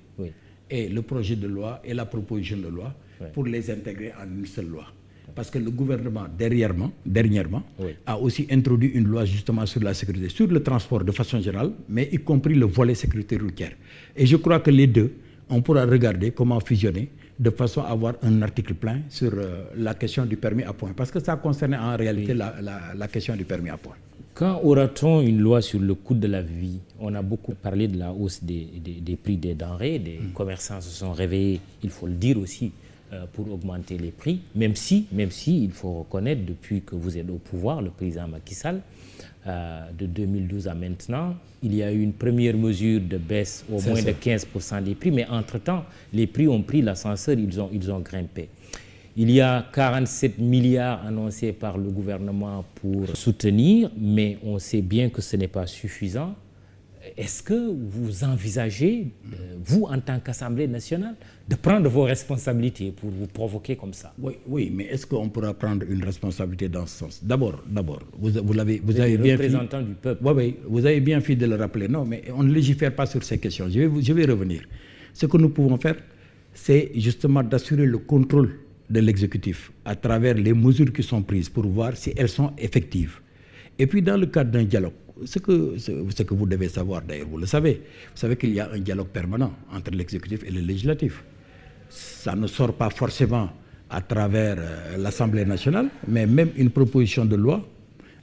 et le projet de loi et la proposition de loi pour les intégrer en une seule loi. Parce que le gouvernement, dernièrement, a aussi introduit une loi justement sur la sécurité, sur le transport de façon générale, mais y compris le volet sécurité routière. Et je crois que les deux, on pourra regarder comment fusionner de façon à avoir un article plein sur la question du permis à points. Parce que ça concerne en réalité la question du permis à points. Quand aura-t-on une loi sur le coût de la vie? On a beaucoup parlé de la hausse des prix des denrées, des commerçants se sont réveillés, il faut le dire aussi, pour augmenter les prix, même si il faut reconnaître, depuis que vous êtes au pouvoir, le président Macky Sall, de 2012 à maintenant, il y a eu une première mesure de baisse au moins de 15% des prix, mais entre-temps, les prix ont pris l'ascenseur, ils ont grimpé. Il y a 47 milliards annoncés par le gouvernement pour soutenir, mais on sait bien que ce n'est pas suffisant. Est-ce que vous envisagez, vous en tant qu'Assemblée nationale, de prendre vos responsabilités pour vous provoquer comme ça? Oui, mais est-ce qu'on pourra prendre une responsabilité dans ce sens? D'abord, vous avez bien représentant du peuple. Oui, vous avez bien fait de le rappeler. Non, mais on ne légifère pas sur ces questions. Je vais revenir. Ce que nous pouvons faire, c'est justement d'assurer le contrôle de l'exécutif à travers les mesures qui sont prises pour voir si elles sont effectives. Et puis dans le cadre d'un dialogue, ce que vous devez savoir d'ailleurs, vous savez qu'il y a un dialogue permanent entre l'exécutif et le législatif. Ça ne sort pas forcément à travers l'Assemblée nationale, mais même une proposition de loi,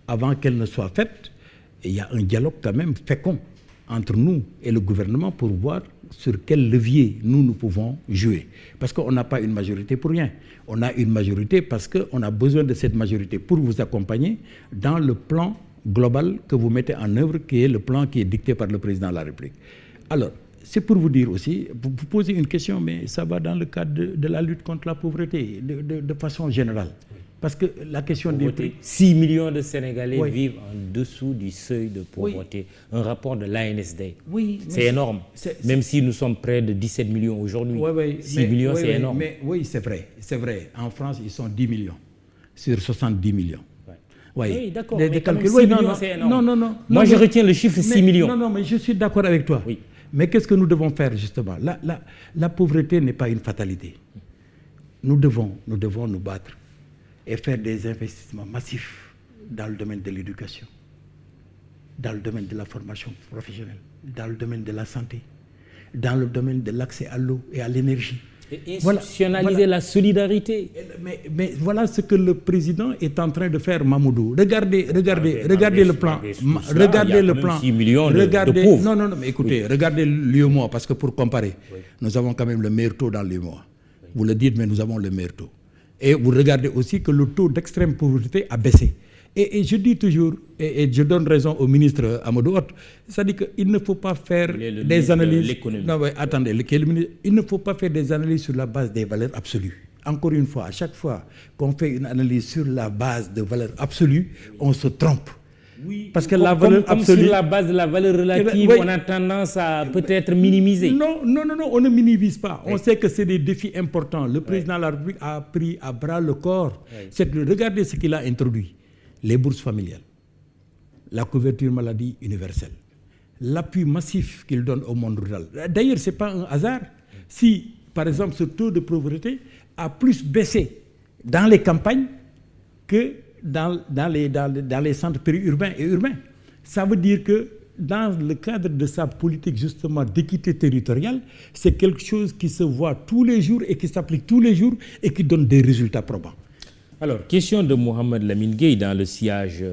avant qu'elle ne soit faite, il y a un dialogue quand même fécond entre nous et le gouvernement pour voir sur quel levier nous pouvons jouer. Parce qu'on n'a pas une majorité pour rien. On a une majorité parce qu'on a besoin de cette majorité pour vous accompagner dans le plan global que vous mettez en œuvre, qui est le plan qui est dicté par le président de la République. Alors, c'est pour vous dire aussi, vous posez une question, mais ça va dans le cadre de la lutte contre la pauvreté, de façon générale. Parce que la question des prix... 6 millions de Sénégalais vivent en dessous du seuil de pauvreté. Un rapport de l'ANSD. Oui, c'est énorme. Même si nous sommes près de 17 millions aujourd'hui. 6 millions, c'est énorme. Mais oui, c'est vrai. C'est vrai. En France, ils sont 10 millions sur 70 millions. Oui, d'accord. Des calculs. 6 millions, c'est énorme. Non. Moi, je retiens le chiffre 6 millions. Non, mais je suis d'accord avec toi. Oui. Mais qu'est-ce que nous devons faire, justement? La pauvreté n'est pas une fatalité. Nous devons nous battre et faire des investissements massifs dans le domaine de l'éducation, dans le domaine de la formation professionnelle, dans le domaine de la santé, dans le domaine de l'accès à l'eau et à l'énergie. Et institutionnaliser la solidarité. Mais voilà ce que le président est en train de faire, Mamoudou. Regardez le plan. Regardez le plan. 6 millions de pauvres. Non, mais écoutez, regardez l'UEMOA, parce que pour comparer, nous avons quand même le meilleur taux dans l'UEMOA. Vous le dites, mais nous avons le meilleur taux. Et vous regardez aussi que le taux d'extrême pauvreté a baissé. Et je dis toujours, et je donne raison au ministre Amadou Hott, c'est-à-dire qu'il ne faut pas faire des analyses... Non, mais attendez, il ne faut pas faire des analyses sur la base des valeurs absolues. Encore une fois, à chaque fois qu'on fait une analyse sur la base de valeurs absolues, on se trompe. Oui, parce que la valeur absolue, sur la base de la valeur relative, on a tendance à peut-être minimiser. Non, on ne minimise pas. On sait que c'est des défis importants. Le président de la République a pris à bras le corps. Regardez ce qu'il a introduit. Les bourses familiales, la couverture maladie universelle, l'appui massif qu'il donne au monde rural. D'ailleurs, ce n'est pas un hasard si, par exemple, ce taux de pauvreté a plus baissé dans les campagnes que dans les centres périurbains et urbains. Ça veut dire que dans le cadre de sa politique justement d'équité territoriale, c'est quelque chose qui se voit tous les jours et qui s'applique tous les jours et qui donne des résultats probants. Alors, question de Mohamed Lamine Gueye dans le sillage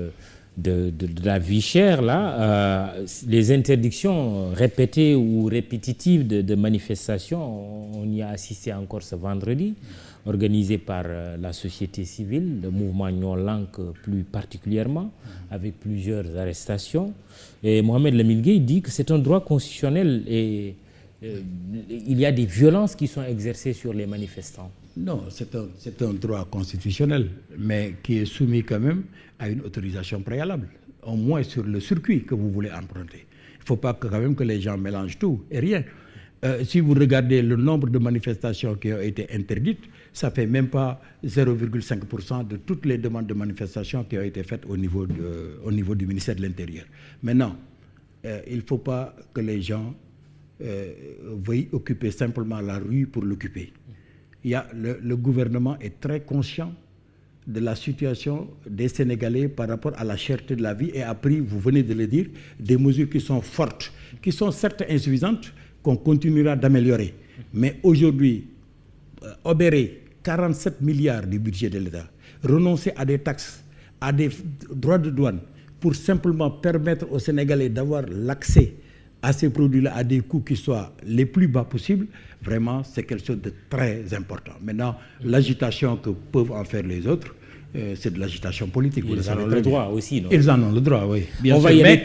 de la vie chère, là, les interdictions répétées ou répétitives de manifestations, on y a assisté encore ce vendredi, organisé par la société civile, le mouvement Nyon Lank plus particulièrement, avec plusieurs arrestations. Et Mohamed Lamine Gueye dit que c'est un droit constitutionnel et il y a des violences qui sont exercées sur les manifestants. Non, c'est un droit constitutionnel, mais qui est soumis quand même à une autorisation préalable, au moins sur le circuit que vous voulez emprunter. Il ne faut pas quand même que les gens mélangent tout et rien. Si vous regardez le nombre de manifestations qui ont été interdites, ça ne fait même pas 0,5% de toutes les demandes de manifestation qui ont été faites au niveau du ministère de l'Intérieur. Maintenant, il ne faut pas que les gens veuillent occuper simplement la rue pour l'occuper. Le gouvernement est très conscient de la situation des Sénégalais par rapport à la cherté de la vie et a pris, vous venez de le dire, des mesures qui sont fortes, qui sont certes insuffisantes, qu'on continuera d'améliorer. Mais aujourd'hui, obérer 47 milliards du budget de l'État, renoncer à des taxes, à des droits de douane, pour simplement permettre aux Sénégalais d'avoir l'accès à ces produits-là à des coûts qui soient les plus bas possibles, vraiment, c'est quelque chose de très important. Maintenant, l'agitation que peuvent en faire les autres, c'est de l'agitation politique. Ils en ont le droit aussi, non? Ils en ont le droit, oui. Bien sûr, mais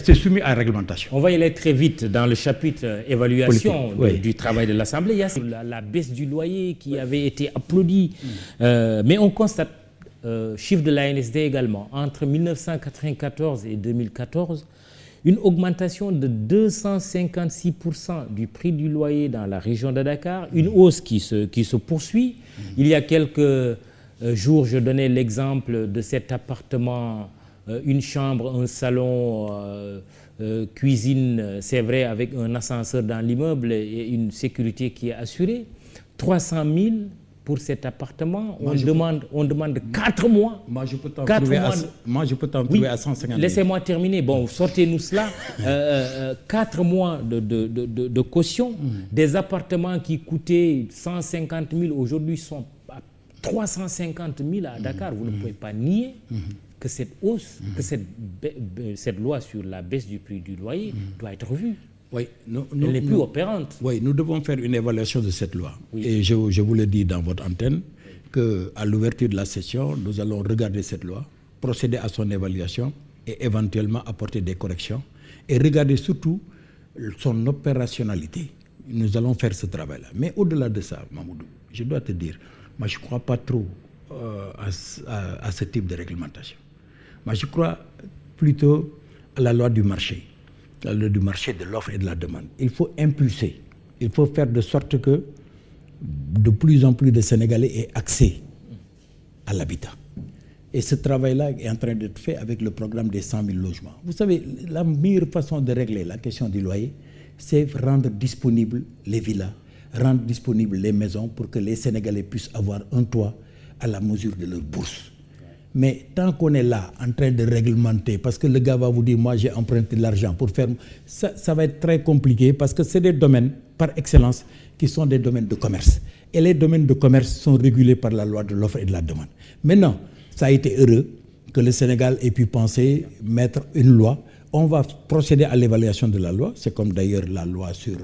c'est soumis à réglementation. On va y aller très vite dans le chapitre évaluation du travail de l'Assemblée. Il y a la baisse du loyer qui avait été applaudie. Mais on constate, chiffre de l'ANSD également, entre 1994 et 2014, une augmentation de 256% du prix du loyer dans la région de Dakar, une hausse qui se poursuit. Il y a quelques jours, je donnais l'exemple de cet appartement, une chambre, un salon, cuisine, c'est vrai, avec un ascenseur dans l'immeuble et une sécurité qui est assurée. 300 000 pour cet appartement, on demande 4 mois. Moi, je peux t'en trouver à 150 000. Laissez-moi terminer. Bon, sortez-nous cela. 4 mois de caution. Des appartements qui coûtaient 150 000 aujourd'hui sont à 350 000 à Dakar. Vous ne pouvez pas nier que cette hausse, que cette loi sur la baisse du prix du loyer doit être revue. Oui, elle n'est plus opérante. Oui, nous devons faire une évaluation de cette loi. Oui. Et je vous le dis dans votre antenne, qu'à l'ouverture de la session, nous allons regarder cette loi, procéder à son évaluation et éventuellement apporter des corrections et regarder surtout son opérationnalité. Nous allons faire ce travail-là. Mais au-delà de ça, Mamoudou, je dois te dire, moi je ne crois pas trop à ce type de réglementation. Moi je crois plutôt à la loi du marché. Du marché de l'offre et de la demande. Il faut impulser, il faut faire de sorte que de plus en plus de Sénégalais aient accès à l'habitat. Et ce travail-là est en train d'être fait avec le programme des 100 000 logements. Vous savez, la meilleure façon de régler la question du loyer, c'est rendre disponibles les villas, rendre disponibles les maisons pour que les Sénégalais puissent avoir un toit à la mesure de leur bourse. Mais tant qu'on est là, en train de réglementer, parce que le gars va vous dire, moi j'ai emprunté de l'argent pour faire... Ça va être très compliqué parce que c'est des domaines, par excellence, qui sont des domaines de commerce. Et les domaines de commerce sont régulés par la loi de l'offre et de la demande. Maintenant, ça a été heureux que le Sénégal ait pu penser mettre une loi. On va procéder à l'évaluation de la loi. C'est comme d'ailleurs la loi sur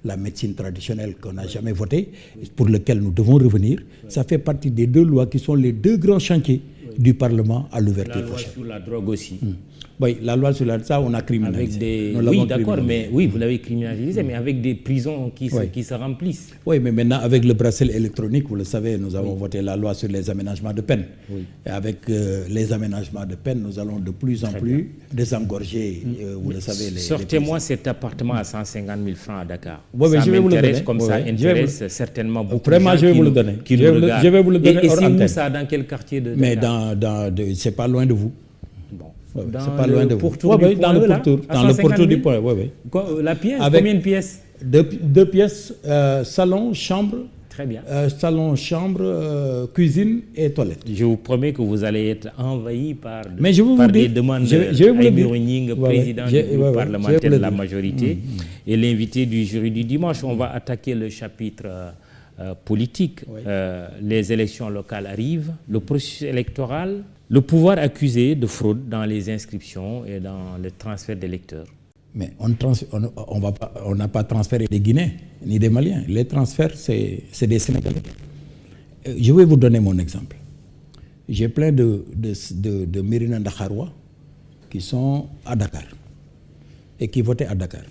la médecine traditionnelle qu'on n'a jamais votée, pour laquelle nous devons revenir. Ça fait partie des 2 lois qui sont les 2 grands chantiers du Parlement à l'ouverture prochaine. La loi sur la drogue aussi. Oui, la loi sur ça, on a criminalisé. Oui, d'accord, mais oui, vous l'avez criminalisé, mais avec des prisons qui se remplissent. Oui, mais maintenant, avec le bracelet électronique, vous le savez, nous avons voté la loi sur les aménagements de peine. Oui. Et avec les aménagements de peine, nous allons de plus en plus désengorger, vous le savez, les Sortez-moi cet appartement à 150 000 francs à Dakar. Oui, mais ça je vais vous le donner. Comme ça intéresse certainement beaucoup Vraiment, de gens je vais vous le donner. Je vais vous le donner. Et c'est où ça, dans quel quartier de Dakar? Mais c'est pas loin de vous. Bon. C'est pas loin de vous. Dans le pourtour du point, oui. La pièce, combien de pièces? 2 pièces, salon, chambre. Très bien. Salon, chambre, cuisine et toilette. Je vous promets que vous allez être envahi par des demandes de président du groupe parlementaire de la majorité et l'invité du jury du dimanche. On va attaquer le chapitre politique. Les élections locales arrivent, le processus électoral, le pouvoir accusé de fraude dans les inscriptions et dans le transfert d'électeurs. Mais on n'a pas transféré des Guinéens ni des Maliens. Les transferts, c'est des Sénégalais. Je vais vous donner mon exemple. J'ai plein de Mérina Dakharois qui sont à Dakar et qui votaient à Dakar.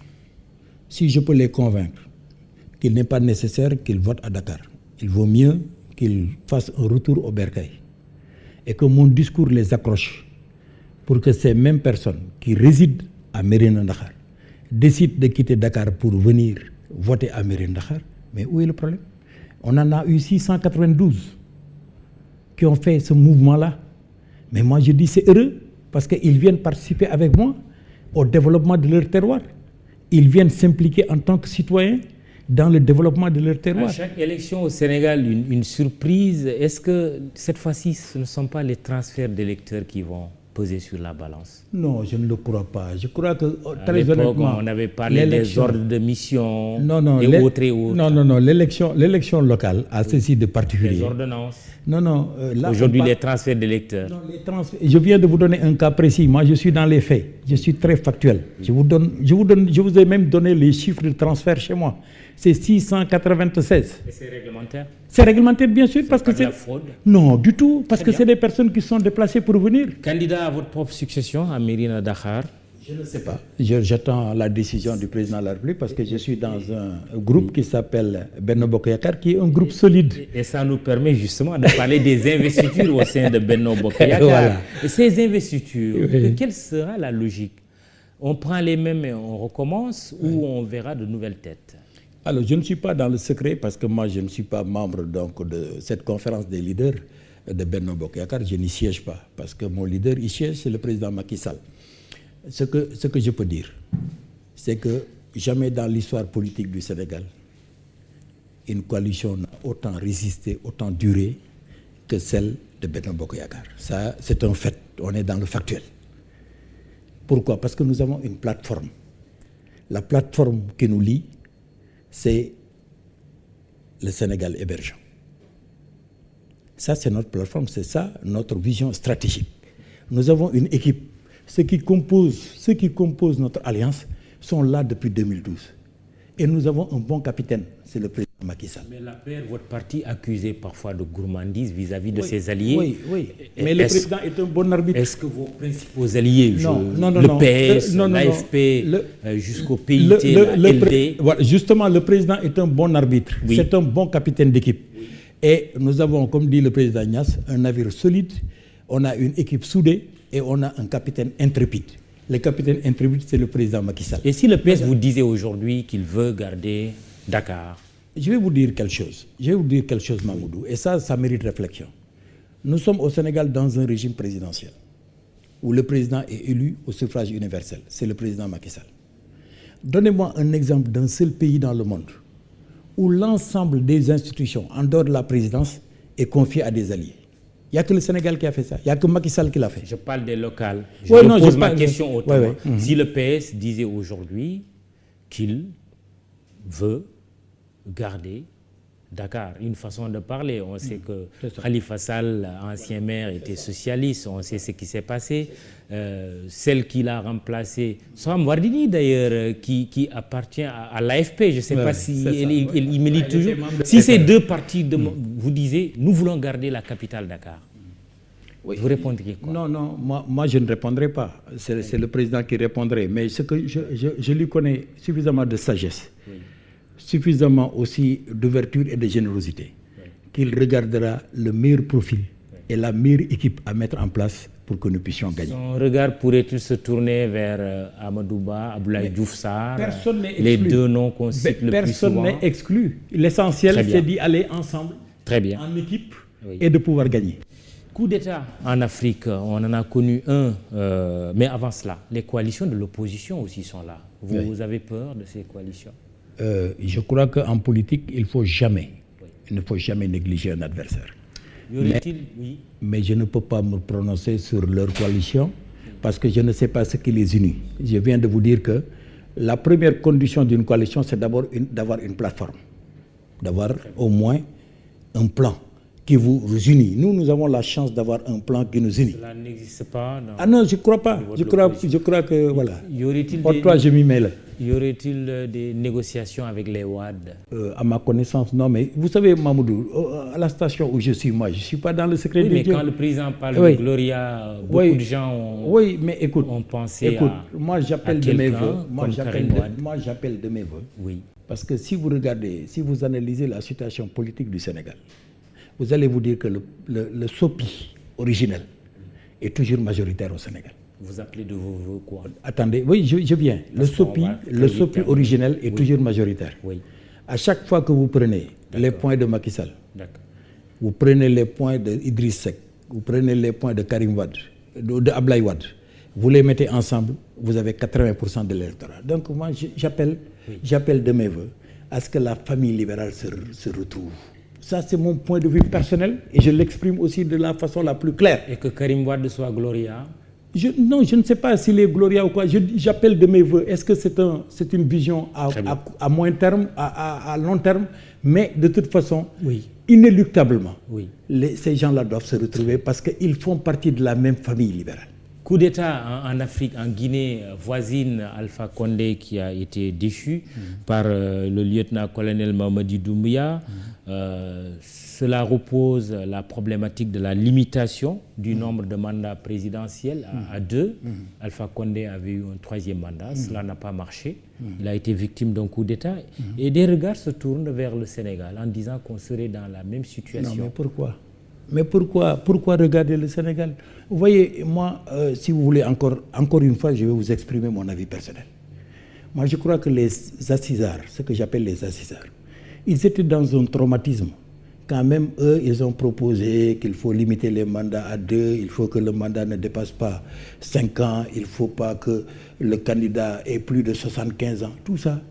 Si je peux les convaincre qu'il n'est pas nécessaire qu'ils votent à Dakar, il vaut mieux qu'ils fassent un retour au Bercail et que mon discours les accroche pour que ces mêmes personnes qui résident à Mérina Dakhar décident de quitter Dakar pour venir voter à Mérina Dakhar. Mais où est le problème? On en a eu 692 qui ont fait ce mouvement-là. Mais moi je dis c'est heureux parce qu'ils viennent participer avec moi au développement de leur terroir. Ils viennent s'impliquer en tant que citoyens dans le développement de leur terroir. À chaque élection au Sénégal, une surprise. Est-ce que cette fois-ci, ce ne sont pas les transferts d'électeurs qui vont peser sur la balance? Non, je ne le crois pas. Je crois que, très honnêtement, on avait parlé des ordres de mission et autres. Non, l'élection locale a ceci de particulier. Les ordonnances. Non. Aujourd'hui, les transferts d'électeurs. Je viens de vous donner un cas précis. Moi, je suis dans les faits. Je suis très factuel. Je vous ai même donné les chiffres de transfert chez moi. C'est 696. Et c'est réglementaire? C'est réglementaire, bien sûr, parce que c'est... la fraude? Non, du tout, parce que c'est des personnes qui sont déplacées pour venir. Candidat à votre propre succession à Mérina Dakhar? Je ne sais pas. J'attends la décision du président de la République parce que je suis dans un groupe qui s'appelle Benno Bokk Yakaar, qui est un groupe solide. Et ça nous permet justement de parler des investitures au sein de Benno Bokk Yakaar. Voilà. Et ces investitures, quelle sera la logique? On prend les mêmes et on recommence ou on verra de nouvelles têtes? Alors, je ne suis pas dans le secret parce que moi, je ne suis pas membre donc, de cette conférence des leaders de Benno Bokk Yakaar. Je n'y siège pas parce que mon leader, il siège, c'est le président Macky Sall. Ce que je peux dire, c'est que jamais dans l'histoire politique du Sénégal, une coalition n'a autant résisté, autant duré que celle de Benno Bokk Yakaar. Ça, c'est un fait. On est dans le factuel. Pourquoi? Parce que nous avons une plateforme. La plateforme qui nous lie, c'est le Sénégal émergent. Ça, c'est notre plateforme, c'est ça notre vision stratégique. Nous avons une équipe. Ceux qui composent notre alliance sont là depuis 2012. Et nous avons un bon capitaine, c'est le président Macky Sall. Mais l'APR, votre parti, accusé parfois de gourmandise vis-à-vis de ses alliés. Oui. Mais le président est un bon arbitre. Est-ce que vos principaux alliés, non, le PS, l'AFP, jusqu'au PIT, LD... Justement, le président est un bon arbitre. Oui. C'est un bon capitaine d'équipe. Oui. Et nous avons, comme dit le président Niass, un navire solide, on a une équipe soudée et on a un capitaine intrépide. Le capitaine intrépide, c'est le président Macky Sall. Et si le PS vous disait aujourd'hui qu'il veut garder Dakar? Je vais vous dire quelque chose. Mamoudou, et ça mérite réflexion. Nous sommes au Sénégal dans un régime présidentiel où le président est élu au suffrage universel. C'est le président Macky Sall. Donnez-moi un exemple d'un seul pays dans le monde où l'ensemble des institutions, en dehors de la présidence, est confié à des alliés. Il n'y a que le Sénégal qui a fait ça. Il n'y a que Macky Sall qui l'a fait. Je parle des locales. Je pose ma question autrement. Si le PS disait aujourd'hui qu'il veut garder Dakar, une façon de parler. On sait que Khalifa Sall, ancien maire, était socialiste. On sait ce qui s'est passé. Celle qui l'a remplacée, Soham Wardini d'ailleurs, qui appartient à l'AFP. Je ne sais pas si il milite toujours. Si ces deux partis, vous disiez, nous voulons garder la capitale Dakar. Oui. Vous répondriez quoi? Non, moi je ne répondrai pas. C'est le président qui répondrait. Mais ce que je lui connais suffisamment de sagesse. Oui. Suffisamment aussi d'ouverture et de générosité, qu'il regardera le meilleur profil et la meilleure équipe à mettre en place pour que nous puissions gagner. Son regard pourrait-il se tourner vers Amadou Ba, Abdoulaye Diouf Sarr, les deux noms qu'on cite le plus souvent? Personne n'est exclu. L'essentiel, c'est d'y aller ensemble, en équipe, et de pouvoir gagner. Coup d'État en Afrique, on en a connu un, mais avant cela, les coalitions de l'opposition aussi sont là. Vous avez peur de ces coalitions? Je crois qu'en politique, il ne faut jamais négliger un adversaire. Mais je ne peux pas me prononcer sur leur coalition parce que je ne sais pas ce qui les unit. Je viens de vous dire que la première condition d'une coalition, c'est d'abord d'avoir une plateforme, d'avoir au moins un plan qui vous unit. Nous avons la chance d'avoir un plan qui nous unit. Cela n'existe pas dans... Ah non, je ne crois pas. Je crois que, voilà. Toi, je m'y mêle. Y aurait-il des négociations avec les WAD? À ma connaissance, non. Mais vous savez, Mamoudou, à la station où je suis, moi, je ne suis pas dans le secret de Dieu. Mais quand le président parle de Gloria, beaucoup de gens ont pensé à moi, j'appelle de mes voeux. Moi, j'appelle de mes voeux. Oui. Parce que si vous regardez, si vous analysez la situation politique du Sénégal, vous allez vous dire que le SOPI originel est toujours majoritaire au Sénégal. Vous appelez de vos voeux quoi? Attendez, oui, je viens. Le SOPI originel est toujours majoritaire. Oui. À chaque fois que vous prenez les points de Macky Sall, vous prenez les points d'Idriss Seck, vous prenez les points de Karim Wade, de Abdoulaye Wade, vous les mettez ensemble, vous avez 80% de l'électorat. Donc moi, j'appelle de mes voeux à ce que la famille libérale se retrouve. Ça, c'est mon point de vue personnel et je l'exprime aussi de la façon la plus claire. Et que Karim Wade soit Gloria? Non, je ne sais pas s'il est Gloria ou quoi. J'appelle de mes voeux. Est-ce que c'est une vision à moyen terme, à long terme? Mais de toute façon, inéluctablement, ces gens-là doivent se retrouver parce qu'ils font partie de la même famille libérale. Coup d'État en Afrique, en Guinée voisine, Alpha Condé qui a été déchu par le lieutenant-colonel Mamadi Doumbouya. Cela repose la problématique de la limitation du nombre de mandats présidentiels à 2. Alpha Condé avait eu un 3e mandat, cela n'a pas marché. Il a été victime d'un coup d'État. Et des regards se tournent vers le Sénégal en disant qu'on serait dans la même situation. Non, mais pourquoi regarder le Sénégal? Vous voyez, moi, si vous voulez encore une fois, je vais vous exprimer mon avis personnel. Moi, je crois que les assisards, ce que j'appelle les assisards, ils étaient dans un traumatisme. Quand même, eux, ils ont proposé qu'il faut limiter les mandats à 2, il faut que le mandat ne dépasse pas 5 ans, il ne faut pas que le candidat ait plus de 75 ans. Tout ça,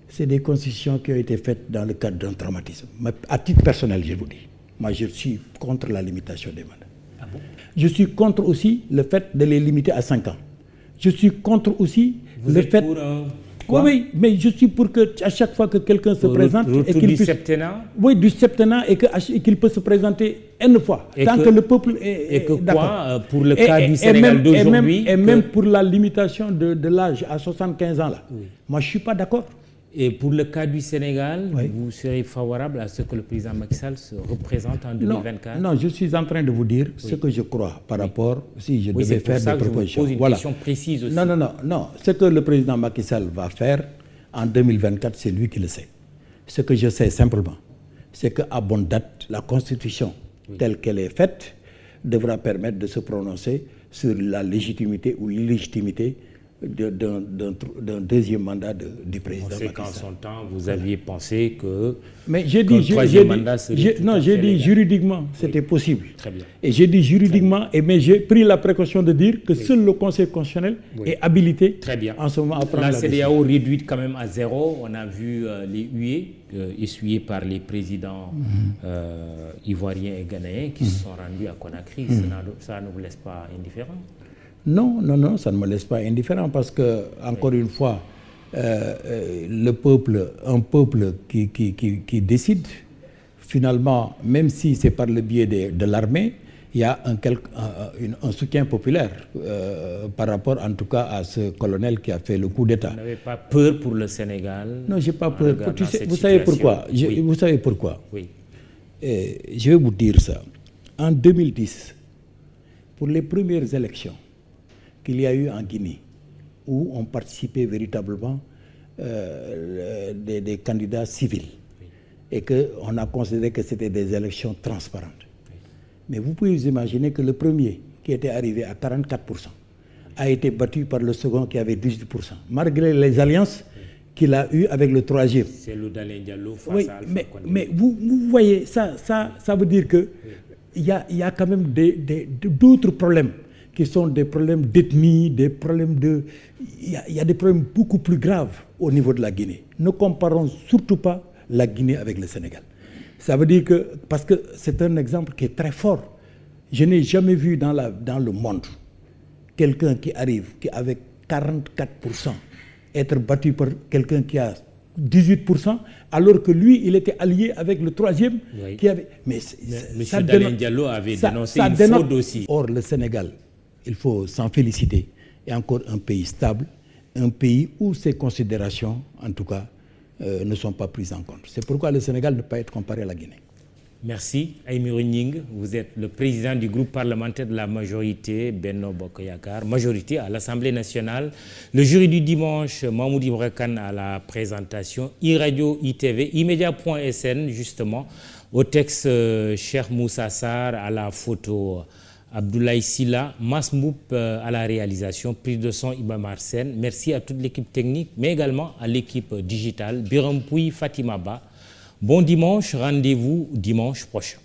c'est des constitutions qui ont été faites dans le cadre d'un traumatisme. Mais à titre personnel, je vous dis, moi je suis contre la limitation des mandats. Ah bon? Je suis contre aussi le fait de les limiter à 5 ans. Je suis contre aussi Vous êtes pour quoi? Oui, mais je suis pour que à chaque fois que quelqu'un se présente et qu'il puisse... septennat? Oui, du septennat et qu'il peut se présenter une fois. Tant que le peuple est et que d'accord. Quoi, pour le cas du Sénégal d'aujourd'hui? Et même pour la limitation de l'âge à 75 ans là. Oui. Moi, je ne suis pas d'accord. Et pour le cas du Sénégal, oui, vous serez favorable à ce que le président Macky Sall se représente en 2024? Non, je suis en train de vous dire ce que je crois par rapport, si je devais faire des propositions. Je vous pose une question précise aussi. Non. Ce que le président Macky Sall va faire en 2024, c'est lui qui le sait. Ce que je sais simplement, c'est qu'à bonne date, la Constitution telle qu'elle est faite devra permettre de se prononcer sur la légitimité ou l'illégitimité d'un deuxième mandat du président Macky Sall. Qu'en son temps, vous aviez pensé que troisième mandat serait j'ai dit juridiquement, c'était possible. Très bien. Et j'ai dit juridiquement, mais j'ai pris la précaution de dire que seul le Conseil constitutionnel est habilité en ce moment à prendre la décision. La CEDEAO réduite quand même à 0. On a vu les huées essuyées par les présidents ivoiriens et ghanéens qui se sont rendus à Conakry. Ça ne vous laisse pas indifférent? Non, ça ne me laisse pas indifférent parce que, encore une fois, un peuple qui décide, finalement, même si c'est par le biais de l'armée, il y a un soutien populaire par rapport, en tout cas, à ce colonel qui a fait le coup d'État. Vous n'avez pas peur pour le Sénégal? Non, je n'ai pas peur. Vous savez pourquoi? Vous savez pourquoi? Oui. Je vais vous dire ça. En 2010, pour les premières élections qu'il y a eu en Guinée, où ont participé véritablement des candidats civils, et qu'on a considéré que c'était des élections transparentes. Mais vous pouvez vous imaginer que le premier, qui était arrivé à 44%, a été battu par le second qui avait 18%, malgré les alliances qu'il a eues avec le troisième. C'est le Dalin Diallo face à Alpha Condé. Mais vous voyez, ça veut dire qu'il y a quand même d'autres problèmes qui sont des problèmes d'ethnie, des problèmes il y a des problèmes beaucoup plus graves au niveau de la Guinée. Ne comparons surtout pas la Guinée avec le Sénégal. Ça veut dire que, parce que c'est un exemple qui est très fort. Je n'ai jamais vu dans le monde quelqu'un qui arrive, qui avec 44%, être battu par quelqu'un qui a 18%, alors que lui, il était allié avec le troisième qui avait... Mais M. Dalin Diallo avait dénoncé une fraude aussi. Or, le Sénégal, il faut s'en féliciter, est encore un pays stable, un pays où ces considérations, en tout cas, ne sont pas prises en compte. C'est pourquoi le Sénégal ne peut pas être comparé à la Guinée. Merci. Aymérou Gningue, vous êtes le président du groupe parlementaire de la majorité Benno Bokk Yakaar, majorité à l'Assemblée nationale. Le jury du dimanche, Mahmoud Ibra Kane à la présentation, iRadio, ITV, imedia.sn justement, au texte Cheikh Moussa Sarr à la photo, Abdoulaye Silla, Masmoup à la réalisation, prise de son Iba Mar Sène. Merci à toute l'équipe technique, mais également à l'équipe digitale, Biram Pouy, Fatima Ba. Bon dimanche, rendez-vous dimanche prochain.